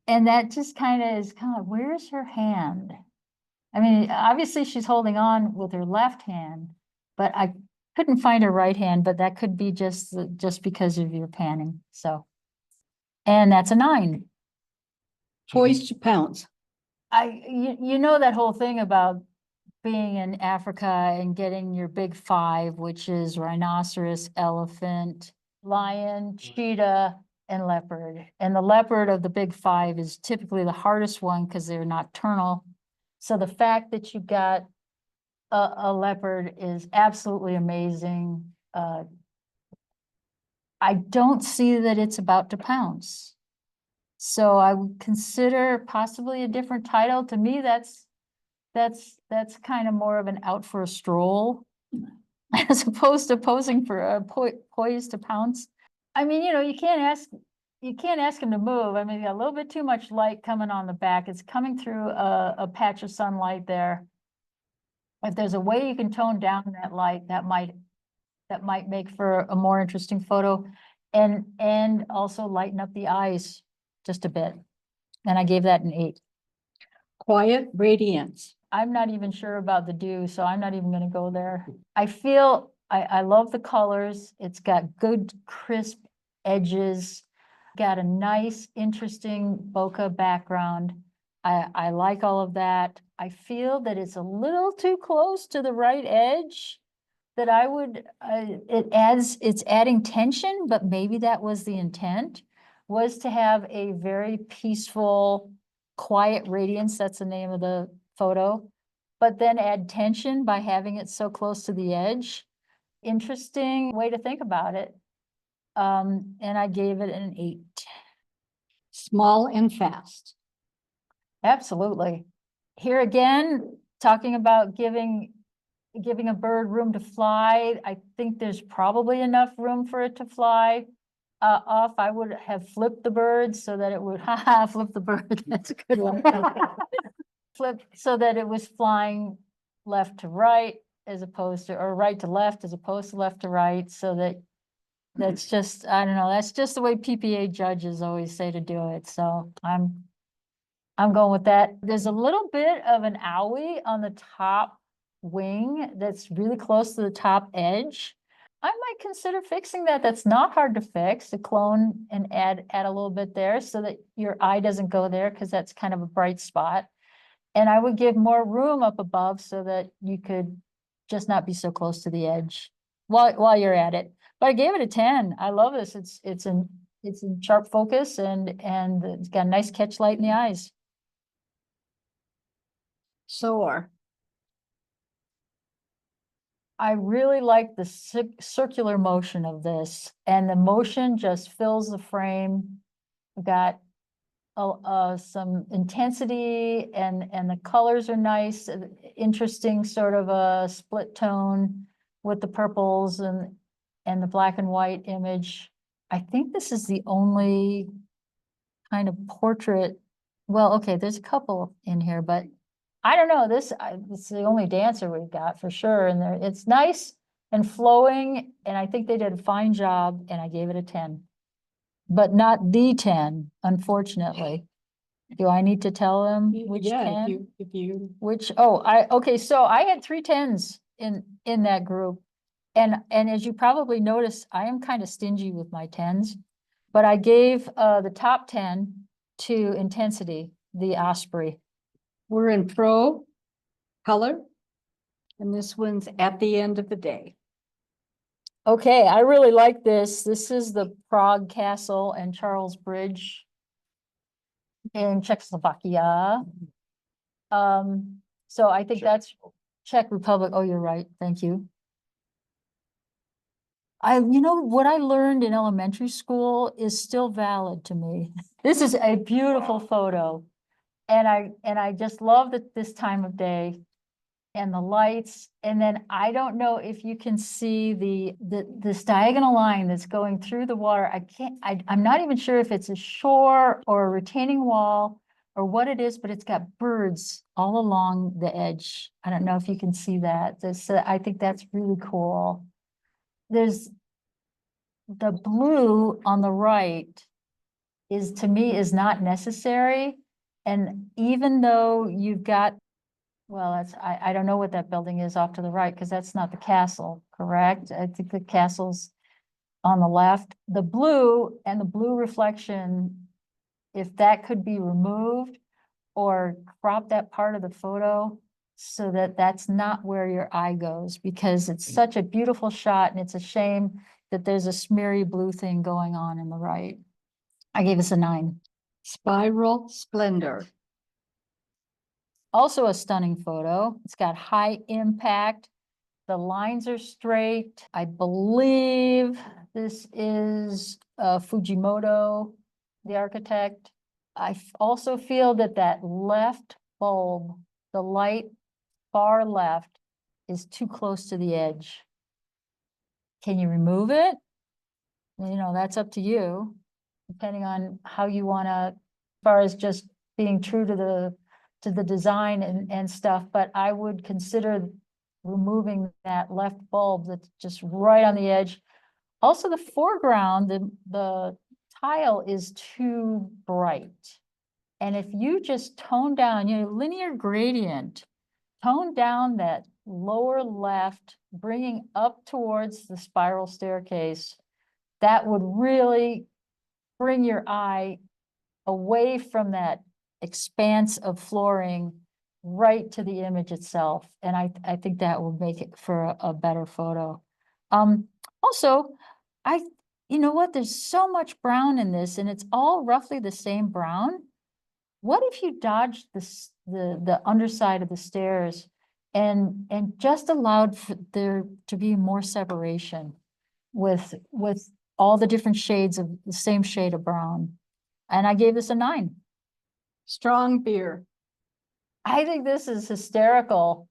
And that just kind of, where's her hand? I mean, obviously she's holding on with her left hand, but I couldn't find her right hand, but that could be just because of your panning, so. And that's a 9. Poised to pounce. You know that whole thing about being in Africa and getting your big 5, which is rhinoceros, elephant, lion, cheetah, and leopard. And the leopard of the big 5 is typically the hardest one because they're nocturnal. So the fact that you got a leopard is absolutely amazing. I don't see that it's about to pounce. So I would consider possibly a different title. To me, that's kind of more of an out for a stroll as opposed to posing for a poised to pounce. I mean, you know, you can't ask him to move. I mean, you got a little bit too much light coming on the back. It's coming through a patch of sunlight there. If there's a way you can tone down that light, that might make for a more interesting photo, and also lighten up the eyes just a bit. And I gave that an 8. Quiet radiance. I'm not even sure about the dew, so I'm not even gonna go there. I feel, I love the colors. It's got good crisp edges, got a nice, interesting bokeh background. I like all of that. I feel that it's a little too close to the right edge, that I would, it's adding tension, but maybe that was the intent, was to have a very peaceful, quiet radiance. That's the name of the photo, but then add tension by having it so close to the edge. Interesting way to think about it. And I gave it an 8. Small and fast. Absolutely. Here again, talking about giving a bird room to fly. I think there's probably enough room for it to fly off. I would have flipped the bird so that it would, flip the bird. That's a good one. Flip so that it was flying left to right as opposed to, or right to left as opposed to left to right, so that that's just, I don't know, that's just the way PPA judges always say to do it. So I'm going with that. There's a little bit of an owie on the top wing that's really close to the top edge. I might consider fixing that. That's not hard to fix, to clone and add a little bit there so that your eye doesn't go there, because that's kind of a bright spot. And I would give more room up above so that you could just not be so close to the edge while you're at it. But I gave it a 10. I love this. It's in sharp focus, and it's got a nice catch light in the eyes. Soar. I really like the circular motion of this, and the motion just fills the frame. We've got some intensity, and the colors are nice, interesting sort of a split tone with the purples, and and the black and white image. I think this is the only kind of portrait. Well, okay, there's a couple in here, but I don't know, this is the only dancer we've got for sure. And there, it's nice and flowing, and I think they did a fine job, and I gave it a 10. But not the 10, unfortunately. Do I need to tell them which Yeah, 10? if you, Which, okay, so I had 3 10s in that group. And as you probably noticed, I am kind of stingy with my 10s. But I gave the top 10 to Intensity, the Osprey. we're in pro color. And this one's at the end of the day. Okay, I really like this. This is the Prague Castle and Charles Bridge in Czechoslovakia. So I think that's Czech Republic. Oh, you're right. Thank you. You know, what I learned in elementary school is still valid to me. This is a beautiful photo. And I just love this time of day and the lights. And then I don't know if you can see this diagonal line that's going through the water. I'm not even sure if it's a shore or a retaining wall or what it is, but it's got birds all along the edge. I don't know if you can see that. I think that's really cool. There's the blue on the right to me is not necessary. And even though you've got, well, I don't know what that building is off to the right, because that's not the castle, correct? I think the castle's on the left. The blue and the blue reflection, if that could be removed or crop that part of the photo so that that's not where your eye goes, because it's such a beautiful shot, and it's a shame that there's a smeary blue thing going on in the right. I gave this a 9. Spiral Splendor. Also a stunning photo. It's got high impact. The lines are straight. I believe this is Fujimoto, the architect. I also feel that left bulb, the light far left, is too close to the edge. Can you remove it? You know, that's up to you, depending on how you want to, as far as just being true to the design and stuff, but I would consider removing that left bulb that's just right on the edge. Also, the foreground, the tile is too bright. And if you just tone down, linear gradient, tone down that lower left, bringing up towards the spiral staircase, that would really bring your eye away from that expanse of flooring right to the image itself. And I think that would make it for a better photo. Also, you know what, there's so much brown in this, and it's all roughly the same brown. What if you dodged the underside of the stairs and just allowed for there to be more separation with all the different shades of the same shade of brown? And I gave this a 9. Strong beer. I think this is hysterical,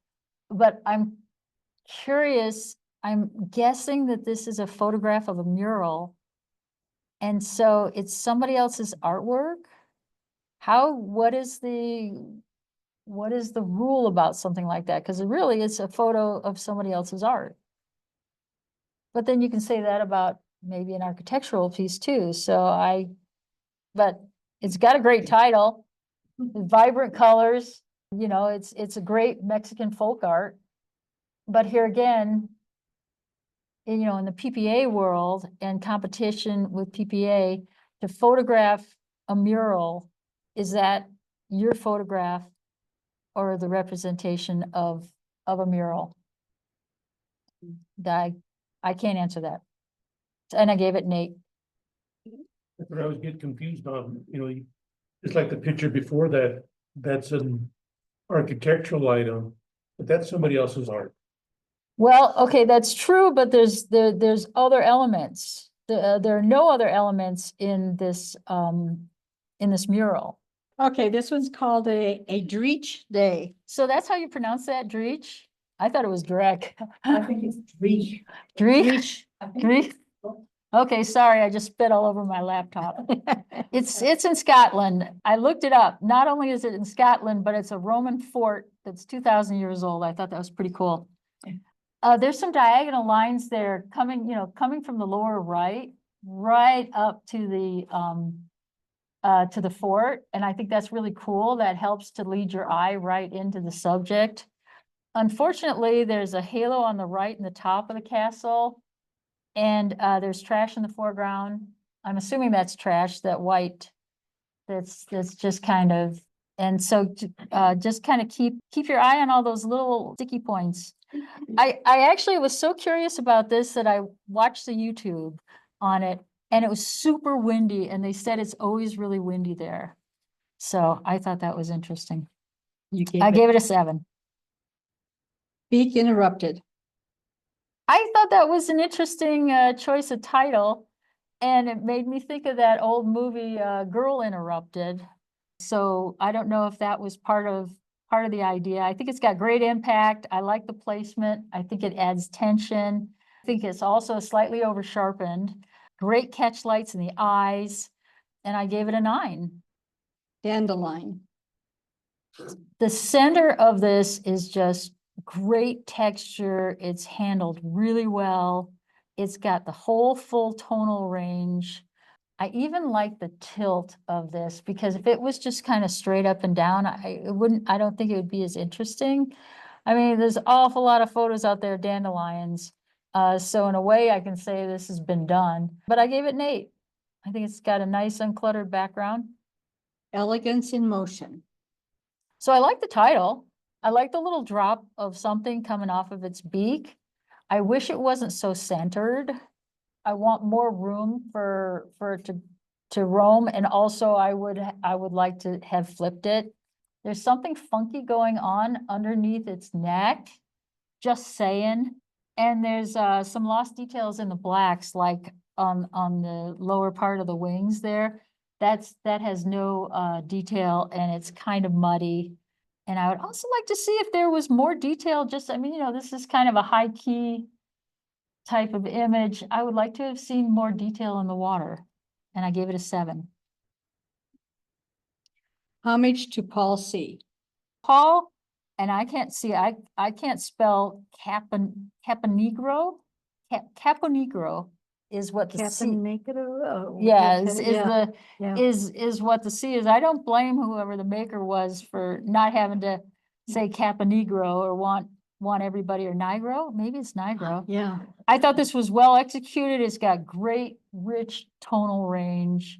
but I'm curious. I'm guessing that this is a photograph of a mural. And so it's somebody else's artwork. What is the rule about something like that? Because it really is a photo of somebody else's art. But then you can say that about maybe an architectural piece too. But it's got a great title, vibrant colors, it's a great Mexican folk art. But here again, in the PPA world and competition with PPA, to photograph a mural, is that your photograph or the representation of a mural? I can't answer that. And I gave it an 8. That's what I always get confused on, it's like the picture before that, that's an architectural item, but that's somebody else's art. Well, okay, that's true, but there's other elements. There are no other elements in this mural. Okay, this one's called a Dreech Day. So that's how you pronounce that, Dreech? I thought it was Drek. I think it's Dreech. Dreech? Greece? Okay, sorry, I just spit all over my laptop. It's in Scotland. I looked it up. Not only is it in Scotland, but it's a Roman fort that's 2,000 years old. I thought that was pretty cool. There's some diagonal lines there coming, coming from the lower right up to the fort. And I think that's really cool. That helps to lead your eye right into the subject. Unfortunately, there's a halo on the right in the top of the castle. And there's trash in the foreground. I'm assuming that's trash, that white. That's just kind of, and so just kind of keep your eye on all those little sticky points. I actually was so curious about this that I watched the YouTube on it, and it was super windy, and they said it's always really windy there. So I thought that was interesting. I gave it a 7. Speak interrupted. I thought that was an interesting choice of title, and it made me think of that old movie Girl Interrupted. So I don't know if that was part of the idea. I think it's got great impact. I like the placement. I think it adds tension. I think it's also slightly over sharpened. Great catch lights in the eyes, and I gave it a 9. Dandelion. The center of this is just great texture. It's handled really well. It's got the whole full tonal range. I even like the tilt of this, because if it was just kind of straight up and down, I don't think it would be as interesting. I mean, there's an awful lot of photos out there of dandelions. So in a way I can say this has been done, but I gave it an 8. I think it's got a nice uncluttered background. Elegance in motion. So I like the title. I like the little drop of something coming off of its beak. I wish it wasn't so centered. I want more room for it to roam, and also I would like to have flipped it. There's something funky going on underneath its neck, just saying. And there's some lost details in the blacks, like on the lower part of the wings there. That has no detail, and it's kind of muddy. And I would also like to see if there was more detail. Just, I mean, this is kind of a high key type of image. I would like to have seen more detail in the water, and I gave it a 7. Homage to Paul C. Paul, and I can't see, I can't spell Caponegro. Caponegro is what the C, Caponegro. yeah, Yeah. is what the C is. I don't blame whoever the maker was for not having to say Caponegro or want everybody, or Nigro, maybe it's Nigro. Yeah. I thought this was well executed. It's got great, rich tonal range.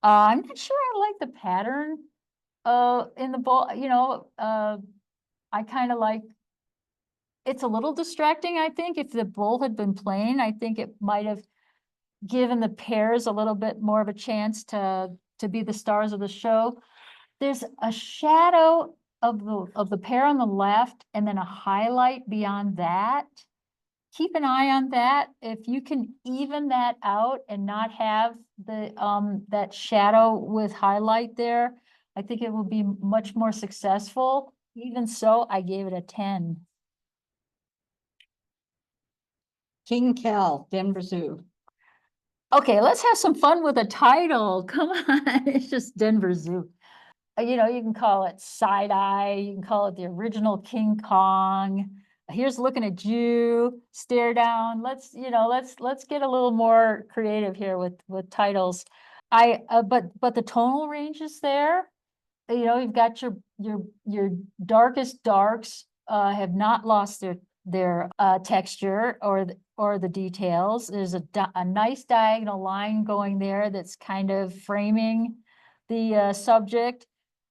I'm not sure I like the pattern in the bowl, I kind of like, it's a little distracting, I think. If the bowl had been plain, I think it might have given the pears a little bit more of a chance to be the stars of the show. There's a shadow of the pear on the left, and then a highlight beyond that. Keep an eye on that. If you can even that out and not have the that shadow with highlight there, I think it will be much more successful. Even so, I gave it a 10. King Cal, Denver Zoo. Okay, let's have some fun with a title. Come on, it's just Denver Zoo. You can call it Side Eye, you can call it the original King Kong. Here's Looking at You, Stare Down. Let's get a little more creative here with titles. But the tonal range is there. You've got your darkest darks have not lost their texture or the details. There's a nice diagonal line going there that's kind of framing the subject.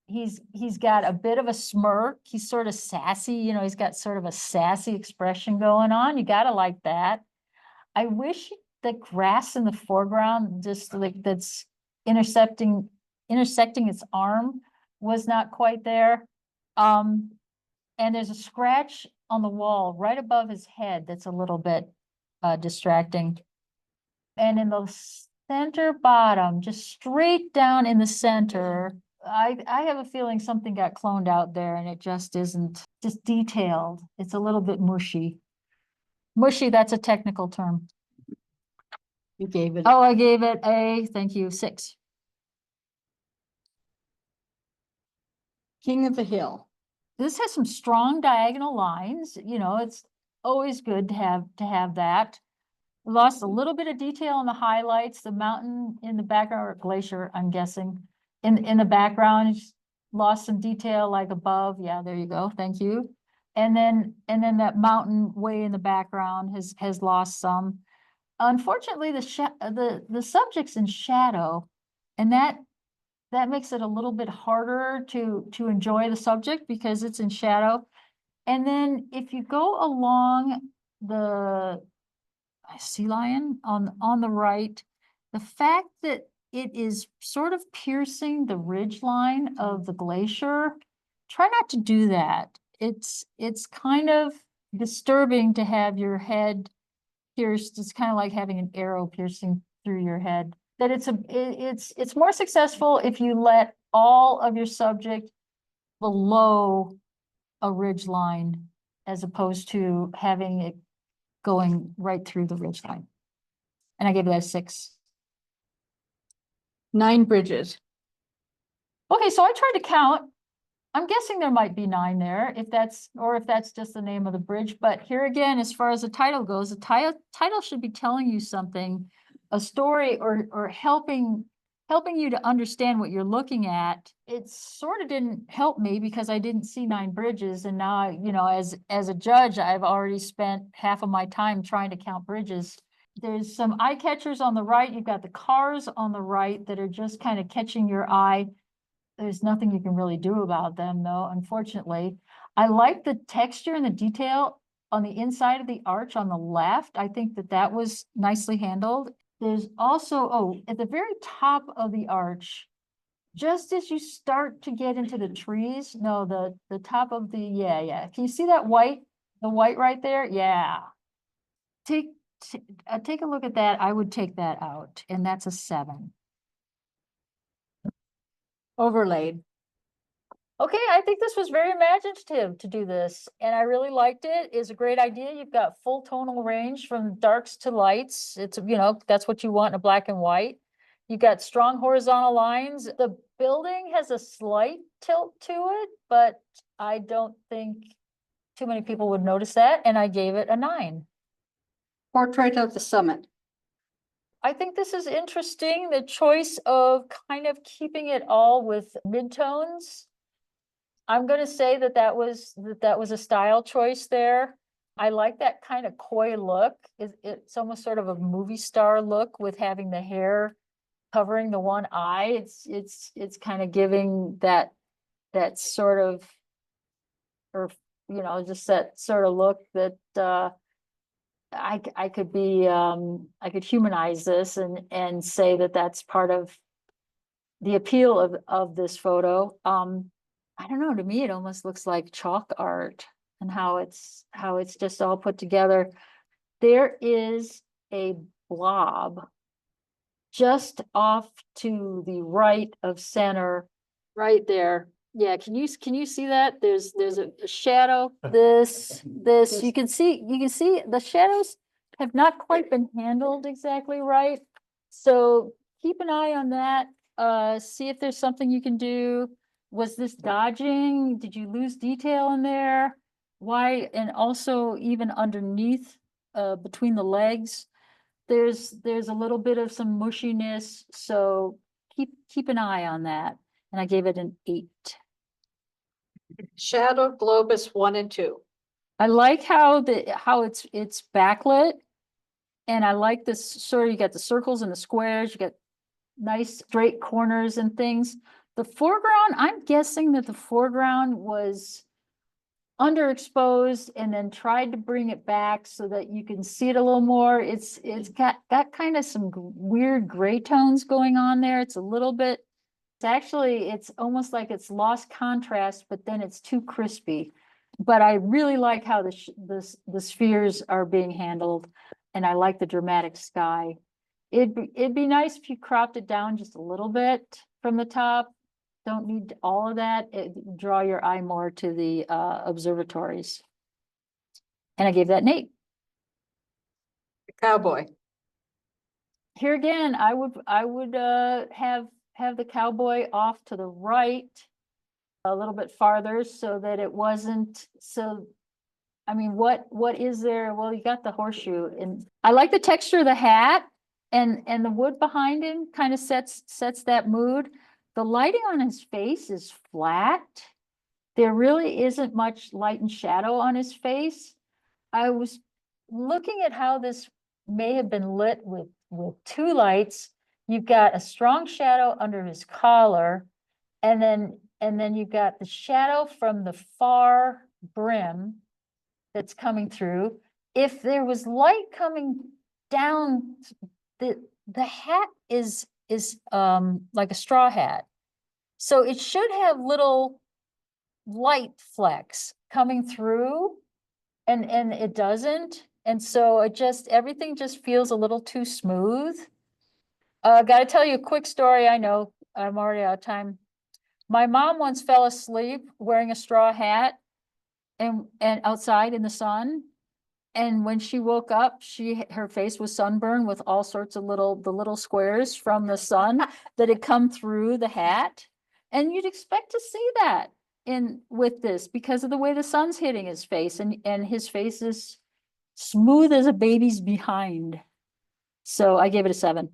He's got a bit of a smirk. He's sort of sassy, he's got sort of a sassy expression going on. You gotta like that. I wish the grass in the foreground, just like that's intersecting its arm, was not quite there. And there's a scratch on the wall right above his head that's a little bit distracting. And in the center bottom, just straight down in the center, I have a feeling something got cloned out there, and it just isn't just detailed. It's a little bit mushy. Mushy, that's a technical term. You gave it. Oh, I gave it a, thank you, 6. King of the Hill. This has some strong diagonal lines, you know, it's always good to have that. Lost a little bit of detail in the highlights, the mountain in the background, or glacier, I'm guessing. In the background, lost some detail like above, yeah, there you go, thank you. And then that mountain way in the background has lost some. Unfortunately, the subject's in shadow, and that makes it a little bit harder to enjoy the subject because it's in shadow. And then if you go along the sea lion on the right, the fact that it is sort of piercing the ridge line of the glacier, try not to do that. It's kind of disturbing to have your head pierced. It's kind of like having an arrow piercing through your head. That it's more successful if you let all of your subject below a ridge line as opposed to having it going right through the ridge line. And I gave that a 6. 9 Bridges. Okay, so I tried to count. I'm guessing there might be 9 there, if that's just the name of the bridge. But here again, as far as the title goes, the title should be telling you something, a story, or helping you to understand what you're looking at. It sort of didn't help me because I didn't see 9 bridges, and now, you know, as a judge, I've already spent half of my time trying to count bridges. There's some eye catchers on the right. You've got the cars on the right that are just kind of catching your eye. There's nothing you can really do about them, though, unfortunately. I like the texture and the detail on the inside of the arch on the left. I think that was nicely handled. There's also, at the very top of the arch, just as you start to get into the trees, no, the top of the, yeah. Can you see that white? The white right there? Yeah. Take a look at that. I would take that out, and that's a 7. Overlaid. Okay, I think this was very imaginative to do this, and I really liked it. It's a great idea. You've got full tonal range from darks to lights. It's, you know, that's what you want in a black and white. You've got strong horizontal lines. The building has a slight tilt to it, but I don't think too many people would notice that, and I gave it a 9. Portrait of the Summit. I think this is interesting, the choice of kind of keeping it all with midtones. I'm gonna say that was a style choice there. I like that kind of coy look. It's almost sort of a movie star look with having the hair covering the one eye. It's kind of giving that sort of, or, you know, just that sort of look that I could humanize this and say that that's part of the appeal of this photo. I don't know, to me, it almost looks like chalk art and how it's just all put together. There is a blob just off to the right of center, right there. Yeah, can you see that? There's a shadow, this, you can see the shadows have not quite been handled exactly right. So keep an eye on that, see if there's something you can do. Was this dodging? Did you lose detail in there? Why? And also even underneath, between the legs, there's a little bit of some mushiness, so keep an eye on that. And I gave it an 8. Shadow Globus 1 and 2. I like how it's backlit. And I like this sort of, you got the circles and the squares, you got nice straight corners and things. The foreground, I'm guessing that the foreground was underexposed and then tried to bring it back so that you can see it a little more. It's got kind of some weird gray tones going on there. It's a little bit, it's almost like it's lost contrast, but then it's too crispy. But I really like how the spheres are being handled, and I like the dramatic sky. It'd be nice if you cropped it down just a little bit from the top. Don't need all of that. Draw your eye more to the observatories. And I gave that an 8. Cowboy. here again, I would have the cowboy off to the right a little bit farther so that it wasn't so. I mean, what is there? Well, you got the horseshoe, and I like the texture of the hat, and the wood behind him kind of sets that mood. The lighting on his face is flat. There really isn't much light and shadow on his face. I was looking at how this may have been lit with two lights. You've got a strong shadow under his collar, and then you've got the shadow from the far brim that's coming through. If there was light coming down, the hat is like a straw hat. So it should have little light flecks coming through, and it doesn't. And so everything just feels a little too smooth. Gotta tell you a quick story. I know I'm already out of time. My mom once fell asleep wearing a straw hat and outside in the sun. And when she woke up, her face was sunburned with all sorts of the little squares from the sun that had come through the hat. And you'd expect to see that with this because of the way the sun's hitting his face, and his face is smooth as a baby's behind. So I gave it a 7.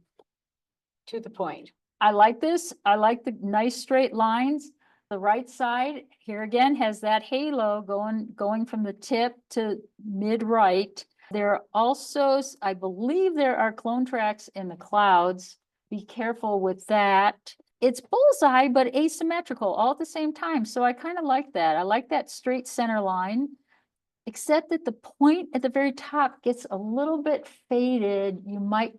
To the point. I like this. I like the nice straight lines. The right side here again has that halo going from the tip to mid right. There are also, I believe there are clone tracks in the clouds. Be careful with that. It's bullseye, but asymmetrical all at the same time. So I kind of like that. I like that straight center line, except that the point at the very top gets a little bit faded. You might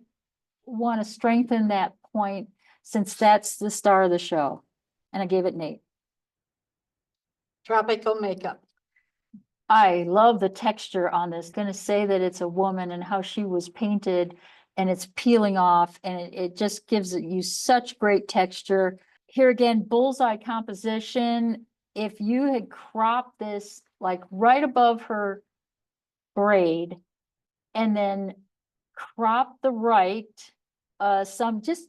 want to strengthen that point since that's the star of the show. And I gave it an 8. Tropical makeup. I love the texture on this. Gonna say that it's a woman and how she was painted, and it's peeling off, and it just gives you such great texture. Here again, bullseye composition. If you had cropped this like right above her braid and then crop the right, just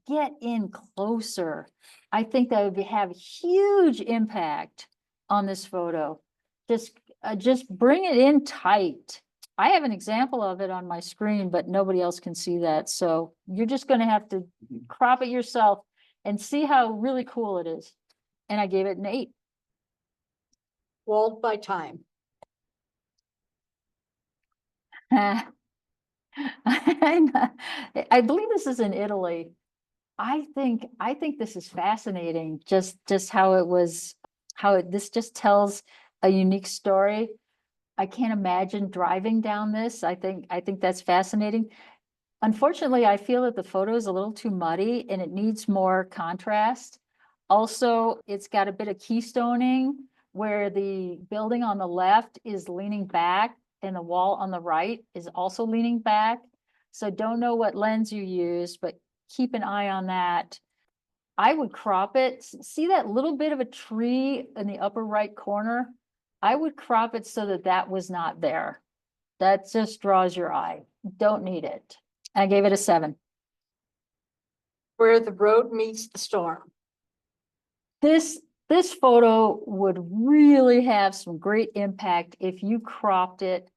get in closer. I think that would have huge impact on this photo. Just bring it in tight. I have an example of it on my screen, but nobody else can see that. So you're just gonna have to crop it yourself and see how really cool it is. And I gave it an 8. Walled by time. I believe this is in Italy. I think this is fascinating, just how it was, this just tells a unique story. I can't imagine driving down this. I think that's fascinating. Unfortunately, I feel that the photo is a little too muddy and it needs more contrast. Also, it's got a bit of keystoning where the building on the left is leaning back and the wall on the right is also leaning back. So don't know what lens you use, but keep an eye on that. I would crop it. See that little bit of a tree in the upper right corner? I would crop it so that was not there. That just draws your eye. Don't need it. I gave it a 7. Where the road meets the storm. This photo would really have some great impact if you cropped it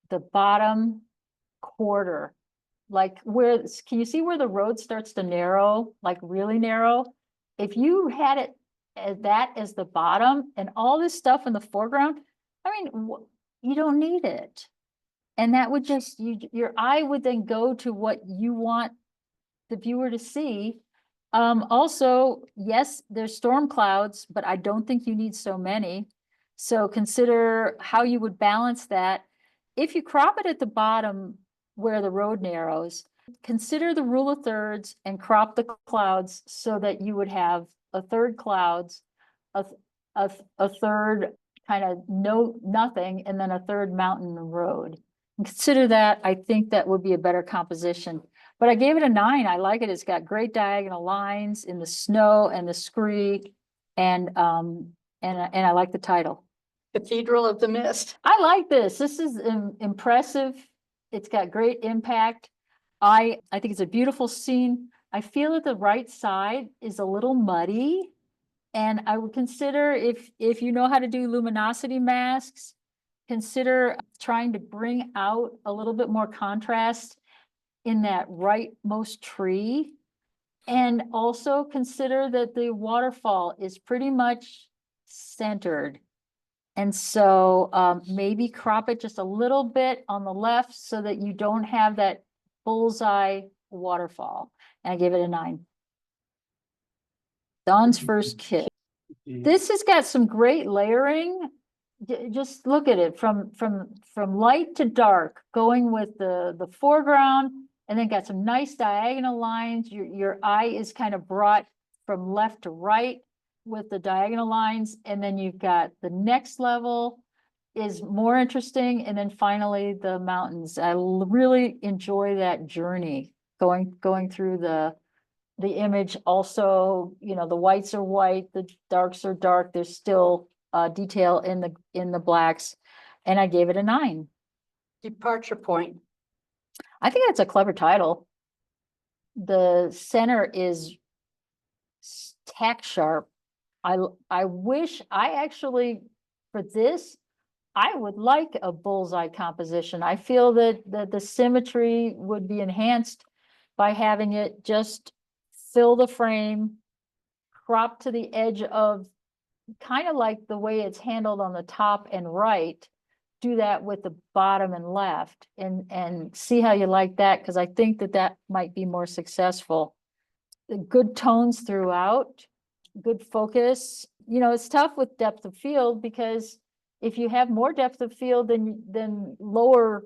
the bottom quarter. Like can you see where the road starts to narrow, like really narrow? If you had it as the bottom and all this stuff in the foreground, I mean, you don't need it. And that would just, your eye would then go to what you want the viewer to see. Also, yes, there's storm clouds, but I don't think you need so many. So consider how you would balance that. If you crop it at the bottom where the road narrows, consider the rule of thirds and crop the clouds so that you would have a third clouds, a third kind of nothing, and then a third mountain and road. And consider that. I think that would be a better composition. But I gave it a 9. I like it. It's got great diagonal lines in the snow and the scree, and I like the title. Cathedral of the Mist. I like this. This is impressive. It's got great impact. I think it's a beautiful scene. I feel that the right side is a little muddy. And I would consider if you know how to do luminosity masks, consider trying to bring out a little bit more contrast in that rightmost tree. And also consider that the waterfall is pretty much centered. And so maybe crop it just a little bit on the left so that you don't have that bullseye waterfall. And I gave it a 9. Dawn's first kiss. This has got some great layering. Just look at it from light to dark, going with the foreground, and then got some nice diagonal lines. Your eye is kind of brought from left to right with the diagonal lines, and then you've got the next level is more interesting, and then finally the mountains. I really enjoy that journey going through the image. Also, you know, the whites are white, the darks are dark. There's still detail in the blacks, and I gave it a 9. Departure point. I think that's a clever title. The center is tack sharp. I wish I actually, for this, I would like a bullseye composition. I feel that the symmetry would be enhanced by having it just fill the frame, crop to the edge of, kind of like the way it's handled on the top and right. Do that with the bottom and left, and see how you like that, because I think that might be more successful. Good tones throughout, good focus. You know, it's tough with depth of field, because if you have more depth of field, then lower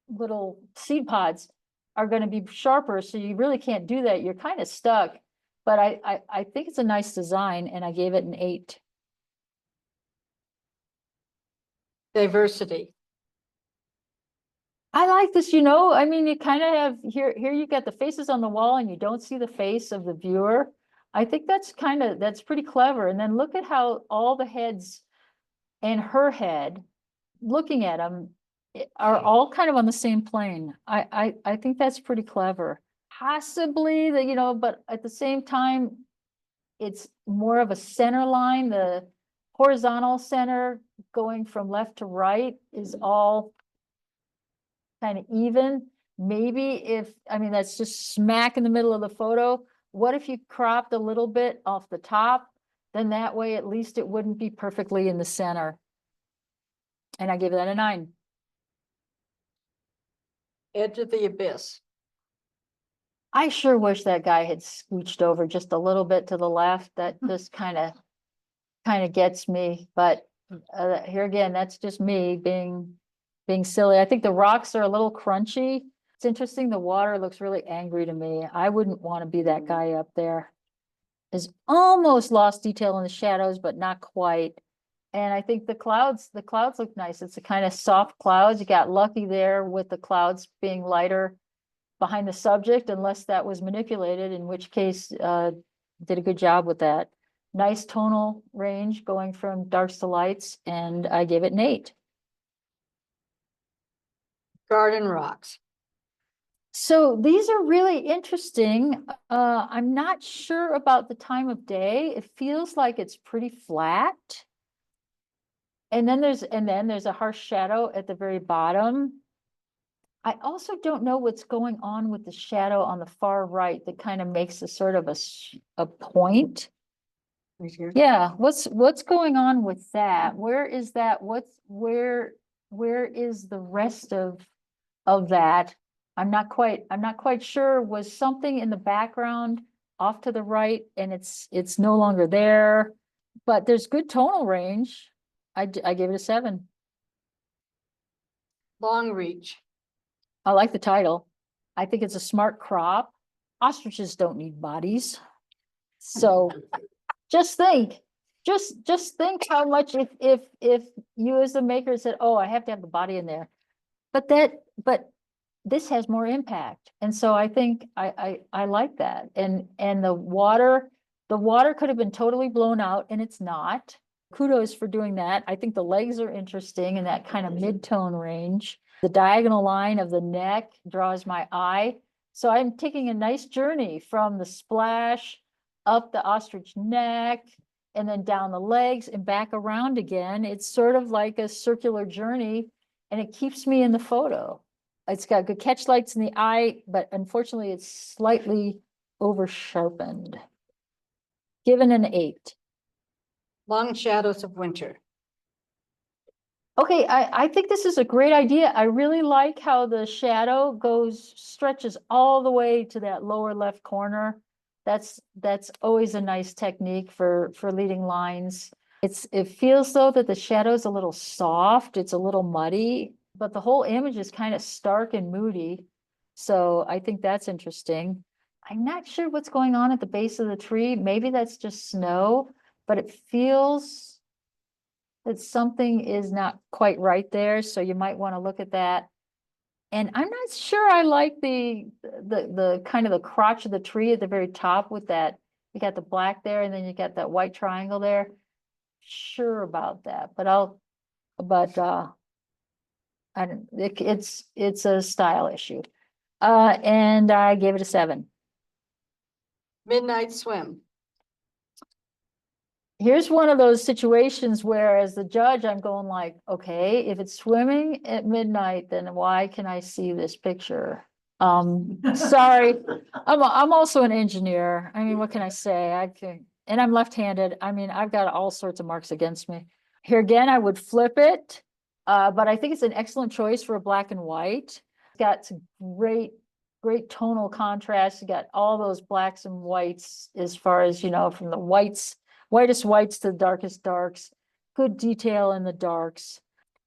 little seed pods are going to be sharper, so you really can't do that. You're kind of stuck. But I think it's a nice design, and I gave it an 8. Diversity. I like this, you know, I mean, you kind of have here you got the faces on the wall and you don't see the face of the viewer. I think that's pretty clever. And then look at how all the heads and her head, looking at them, are all kind of on the same plane. I think that's pretty clever. Possibly that, you know, but at the same time, it's more of a center line. The horizontal center going from left to right is all kind of even. Maybe I mean, that's just smack in the middle of the photo. What if you cropped a little bit off the top? Then that way, at least it wouldn't be perfectly in the center. And I gave that a 9. Edge of the abyss. I sure wish that guy had scooched over just a little bit to the left. That just kind of gets me. But here again, that's just me being silly. I think the rocks are a little crunchy. It's interesting. The water looks really angry to me. I wouldn't want to be that guy up there. There's almost lost detail in the shadows, but not quite. And I think the clouds look nice. It's a kind of soft clouds. You got lucky there with the clouds being lighter behind the subject, unless that was manipulated, in which case did a good job with that. Nice tonal range going from darks to lights, and I gave it an 8. Garden rocks. So these are really interesting. I'm not sure about the time of day. It feels like it's pretty flat. And then there's a harsh shadow at the very bottom. I also don't know what's going on with the shadow on the far right that kind of makes a sort of a point. Right here. Yeah, what's going on with that? Where is that? Where is the rest of that? I'm not quite sure. Was something in the background off to the right and it's no longer there, but there's good tonal range. I gave it a 7. Long reach. I like the title. I think it's a smart crop. Ostriches don't need bodies. So just think how much if you as the maker said, oh, I have to have the body in there. But this has more impact. And so I think I like that. And the water could have been totally blown out, and it's not. Kudos for doing that. I think the legs are interesting in that kind of mid-tone range. The diagonal line of the neck draws my eye. So I'm taking a nice journey from the splash up the ostrich neck and then down the legs and back around again. It's sort of like a circular journey and it keeps me in the photo. It's got good catch lights in the eye, but unfortunately it's slightly over sharpened. Given an 8. Long shadows of winter. Okay, I think this is a great idea. I really like how the shadow stretches all the way to that lower left corner. That's always a nice technique for leading lines. It feels though that the shadow's a little soft, it's a little muddy, but the whole image is kind of stark and moody. So I think that's interesting. I'm not sure what's going on at the base of the tree. Maybe that's just snow, but it feels that something is not quite right there, so you might want to look at that. And I'm not sure I like the kind of the crotch of the tree at the very top with that. You got the black there and then you got that white triangle there. Sure about that, but I don't, it's a style issue. And I gave it a 7. Midnight swim. Here's one of those situations where as the judge, I'm going like, okay, if it's swimming at midnight, then why can I see this picture? Sorry, I'm also an engineer. I mean, what can I say? And I'm left-handed. I mean, I've got all sorts of marks against me. Here again, I would flip it, but I think it's an excellent choice for a black and white. It's got some great tonal contrast. You got all those blacks and whites as far as, from the whitest whites to the darkest darks, good detail in the darks.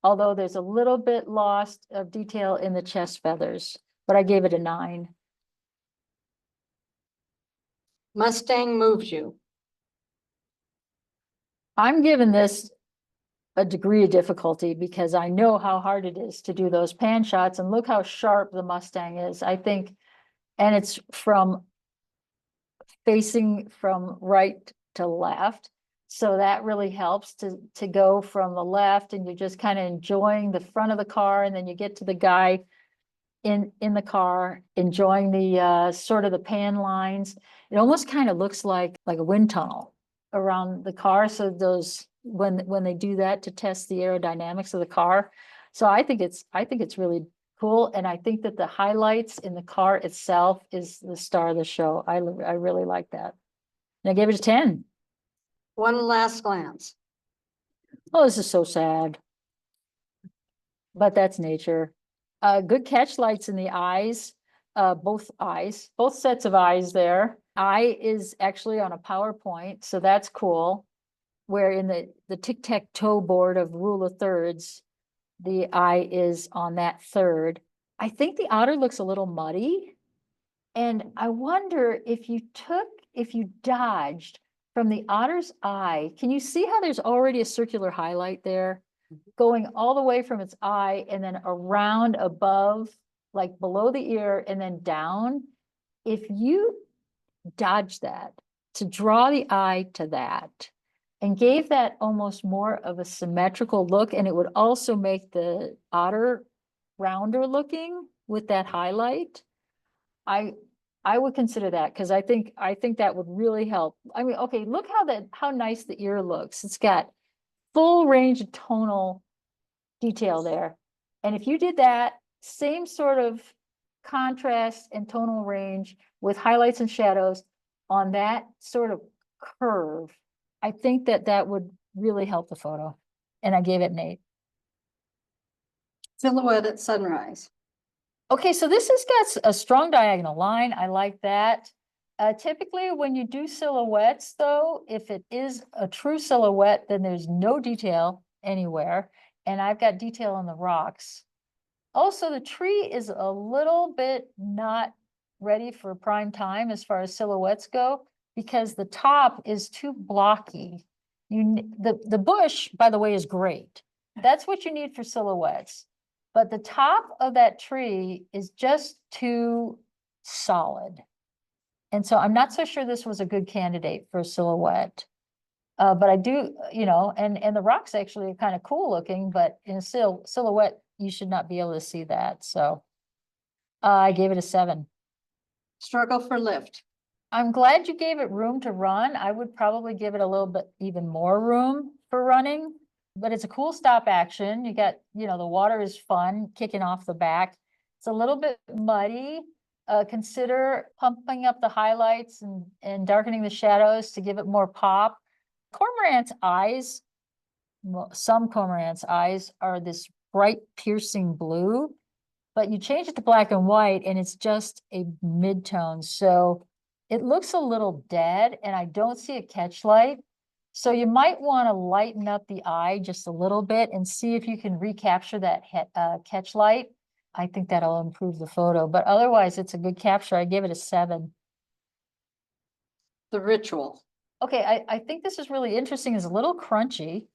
Although there's a little bit lost of detail in the chest feathers, but I gave it a 9. Mustang moves you. I'm giving this a degree of difficulty because I know how hard it is to do those pan shots and look how sharp the Mustang is, I think. And it's facing from right to left. So that really helps to go from the left and you're just kind of enjoying the front of the car and then you get to the guy in the car, enjoying the sort of the pan lines. It almost kind of looks like a wind tunnel around the car. So those, when they do that to test the aerodynamics of the car. So I think it's really cool. And I think that the highlights in the car itself is the star of the show. I really like that. And I gave it a 10. One last glance. Oh, this is so sad. But that's nature. Good catch lights in the eyes, both sets of eyes there. Eye is actually on a PowerPoint, so that's cool. Where in the tic-tac-toe board of rule of thirds, the eye is on that third. I think the outer looks a little muddy. And I wonder if you dodged from the otter's eye, can you see how there's already a circular highlight there? Going all the way from its eye and then around above, like below the ear and then down. If you dodge that to draw the eye to that and gave that almost more of a symmetrical look, and it would also make the otter rounder looking with that highlight, I would consider that because I think that would really help. I mean, okay, look how nice the ear looks. It's got full range of tonal detail there. And if you did that same sort of contrast and tonal range with highlights and shadows on that sort of curve, I think that would really help the photo. And I gave it an 8. Silhouette at sunrise. Okay, so this has got a strong diagonal line. I like that. Typically, when you do silhouettes, though, if it is a true silhouette, then there's no detail anywhere. And I've got detail on the rocks. Also, the tree is a little bit not ready for prime time as far as silhouettes go, because the top is too blocky. The bush, by the way, is great. That's what you need for silhouettes. But the top of that tree is just too solid. And so I'm not so sure this was a good candidate for a silhouette. But I do, and the rocks actually are kind of cool looking, but in a silhouette, you should not be able to see that, so. I gave it a 7. Struggle for lift. I'm glad you gave it room to run. I would probably give it a little bit even more room for running. But it's a cool stop action. You got, the water is fun, kicking off the back. It's a little bit muddy. Consider pumping up the highlights and darkening the shadows to give it more pop. Cormorant's eyes, some cormorant's eyes are this bright piercing blue, but you change it to black and white and it's just a mid-tone. So it looks a little dead and I don't see a catch light. So you might want to lighten up the eye just a little bit and see if you can recapture that catch light. I think that'll improve the photo, but otherwise it's a good capture. I gave it a 7. The ritual. Okay, I think this is really interesting. It's a little crunchy.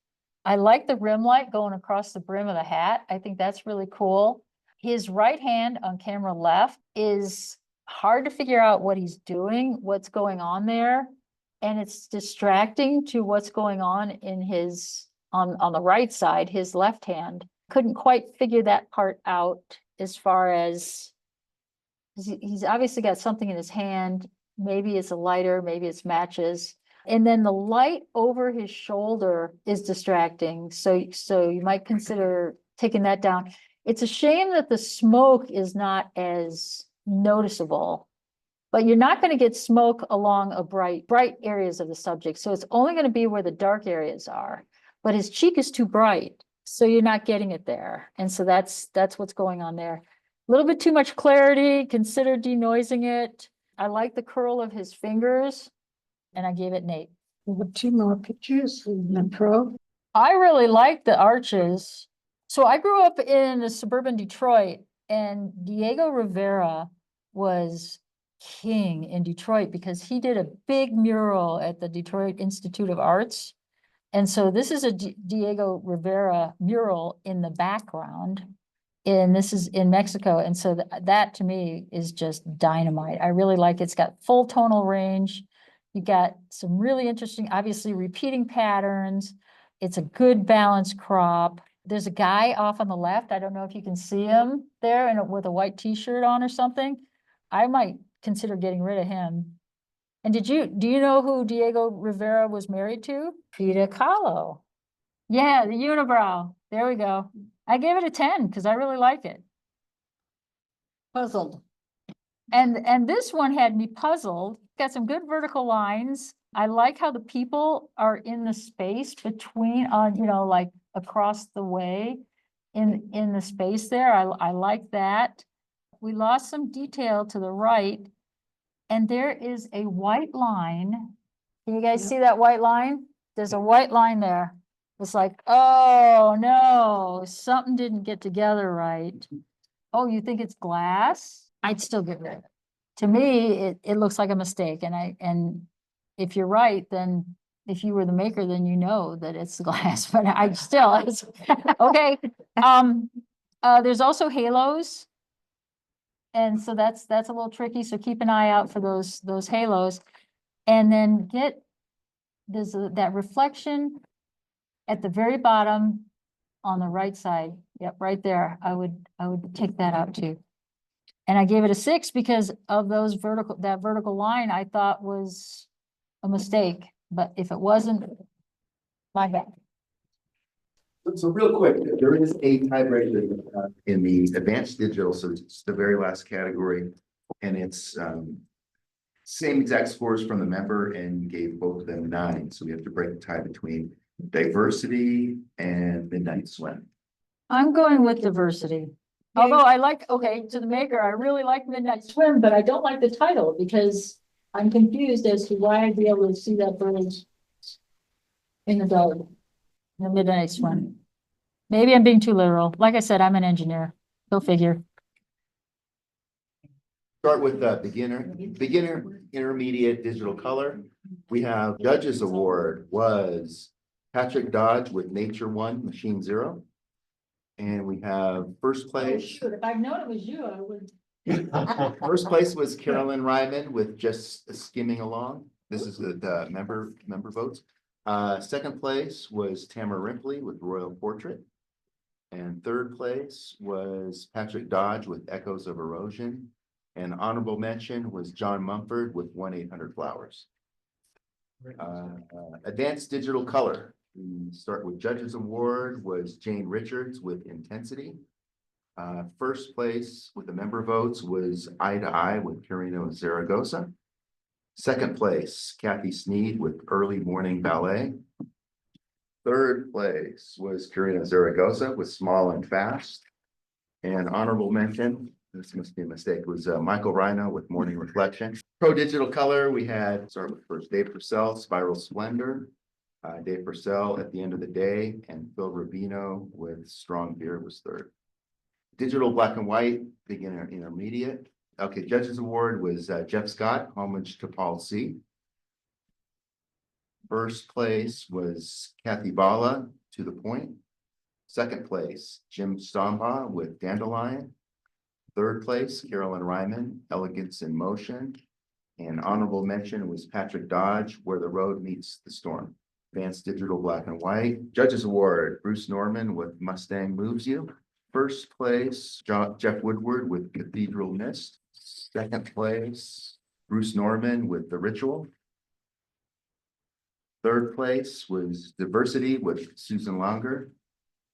I like the rim light going across the brim of the hat. I think that's really cool. His right hand on camera left is hard to figure out what he's doing, what's going on there. And it's distracting to what's going on in his, on the right side, his left hand. Couldn't quite figure that part out as far as, he's obviously got something in his hand. Maybe it's a lighter, maybe it's matches. And then the light over his shoulder is distracting. So you might consider taking that down. It's a shame that the smoke is not as noticeable, but you're not going to get smoke along a bright areas of the subject. So it's only going to be where the dark areas are, but his cheek is too bright. So you're not getting it there. And so that's what's going on there. A little bit too much clarity, consider denoising it. I like the curl of his fingers and I gave it an 8. Two more pictures in the pro. I really like the arches. So I grew up in suburban Detroit and Diego Rivera was king in Detroit because he did a big mural at the Detroit Institute of Arts. And so this is a Diego Rivera mural in the background. And this is in Mexico. And so that to me is just dynamite. I really like it. It's got full tonal range. You got some really interesting, obviously repeating patterns. It's a good balanced crop. There's a guy off on the left. I don't know if you can see him there and with a white t-shirt on or something. I might consider getting rid of him. And do you know who Diego Rivera was married to? Frida Kahlo. Yeah, the unibrow. There we go. I gave it a 10 because I really like it. Puzzled. And this one had me puzzled. Got some good vertical lines. I like how the people are in the space between, like across the way in the space there. I like that. We lost some detail to the right. And there is a white line. Can you guys see that white line? There's a white line there. It's like, oh no, something didn't get together right. Oh, you think it's glass? I'd still get rid of it. To me, it looks like a mistake. And if you're right, then if you were the maker, then you know that it's glass, but I still, okay. There's also halos. And so that's a little tricky. So keep an eye out for those halos. And then there's that reflection at the very bottom on the right side. Yep, right there. I would take that out too. And I gave it a 6 because of that vertical line I thought was a mistake, but if it wasn't, my bad. So real quick, there is a tiebreaker in the advanced digital, so it's the very last category. And it's same exact scores from the member and you gave both of them 9. So we have to break the tie between diversity and midnight swim. I'm going with diversity. Although I like, okay, to the maker, I really like Midnight Swim, but I don't like the title because I'm confused as to why I'd be able to see that bird in the dark, in the Midnight Swim. Maybe I'm being too literal. Like I said, I'm an engineer. Go figure. Start with beginner, intermediate, digital color. We have Judges Award was Patrick Dodge with Nature One, Machine Zero. And we have first place. Shoot, if I'd known it was you, I would. First place was Carolyn Ryman with Just Skimming Along. This is the member votes. Second place was Tamara Ripley with Royal Portrait. And third place was Patrick Dodge with Echoes of Erosion. And honorable mention was John Mumford with 1-800-Flowers. Advanced Digital Color. We start with Judges Award was Jane Richards with Intensity. First place with the member votes was Eye to Eye with Carino Zaragoza. Second place, Kathy Sneed with Early Morning Ballet. Third place was Carino Zaragoza with Small and Fast. And honorable mention, this must be a mistake, was Michael Rhino with Morning Reflection. Pro Digital Color, we had, start with first, Dave Purcell, Spiral Splendor. Dave Purcell at the End of the Day, and Phil Rubino with Strong Beer was third. Digital Black and White, Beginner Intermediate. Okay, Judges Award was Jeff Scott, Homage to Paul C. First place was Kathy Bala, To the Point. Second place, Jim Stombaugh with Dandelion. Third place, Carolyn Ryman, Elegance in Motion. And honorable mention was Patrick Dodge, Where the Road Meets the Storm. Advanced Digital Black and White. Judges Award, Bruce Norman with Mustang Moves You. First place, Jeff Woodward with Cathedral Mist. Second place, Bruce Norman with The Ritual. Third place was Diversity with Susan Longer.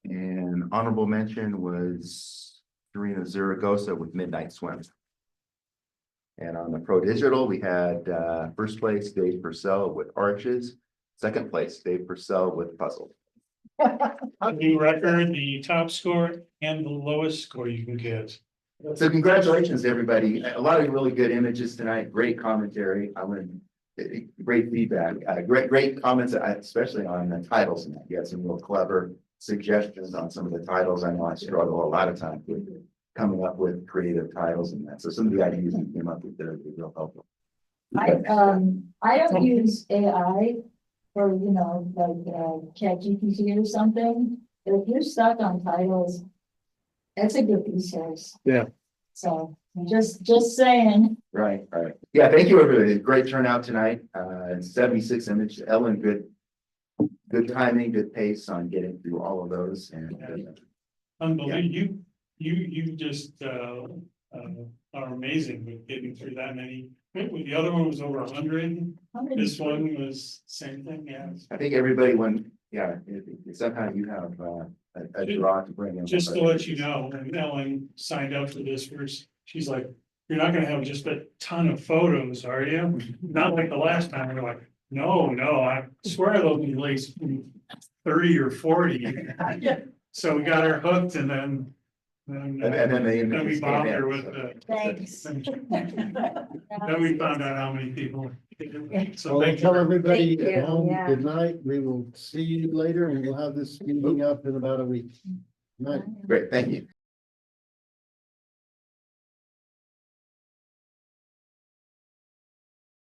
And honorable mention was Carino Zaragoza with Midnight Swim. And on the Pro Digital, we had first place, Dave Purcell with Arches. Second place, Dave Purcell with Puzzle. A new record, the top score and the lowest score you can get. So congratulations, everybody. A lot of really good images tonight, great commentary. I learned great feedback, great comments, especially on the titles. And you had some real clever suggestions on some of the titles. I know I struggle a lot of times with coming up with creative titles and that. So some of the ideas you came up with there would be real helpful. I don't use AI for, you know, like, ChatGPT or something, but if you're stuck on titles, that's a good resource. Yeah. So, just saying. Right. Yeah, thank you, everybody. Great turnout tonight. 76 images. Ellen, good timing, good pace on getting through all of those. And Unbelievable. You just are amazing with getting through that many. The other one was over 100. This one was same thing, yeah. I think everybody sometimes you have a draw to bring in. Just to let you know, when Ellen signed up for this first, she's like, you're not gonna have just a ton of photos, are you? Not like the last time, we're like, no, I swear they'll be at least 30 or 40. So we got her hooked and then then we bombed her with the. Thanks. Then we found out how many people. So Well, thank tell you. everybody Thank you, at home, yeah. good night. We will see you later and we'll have this meeting up in about a week. Night. Great, thank you.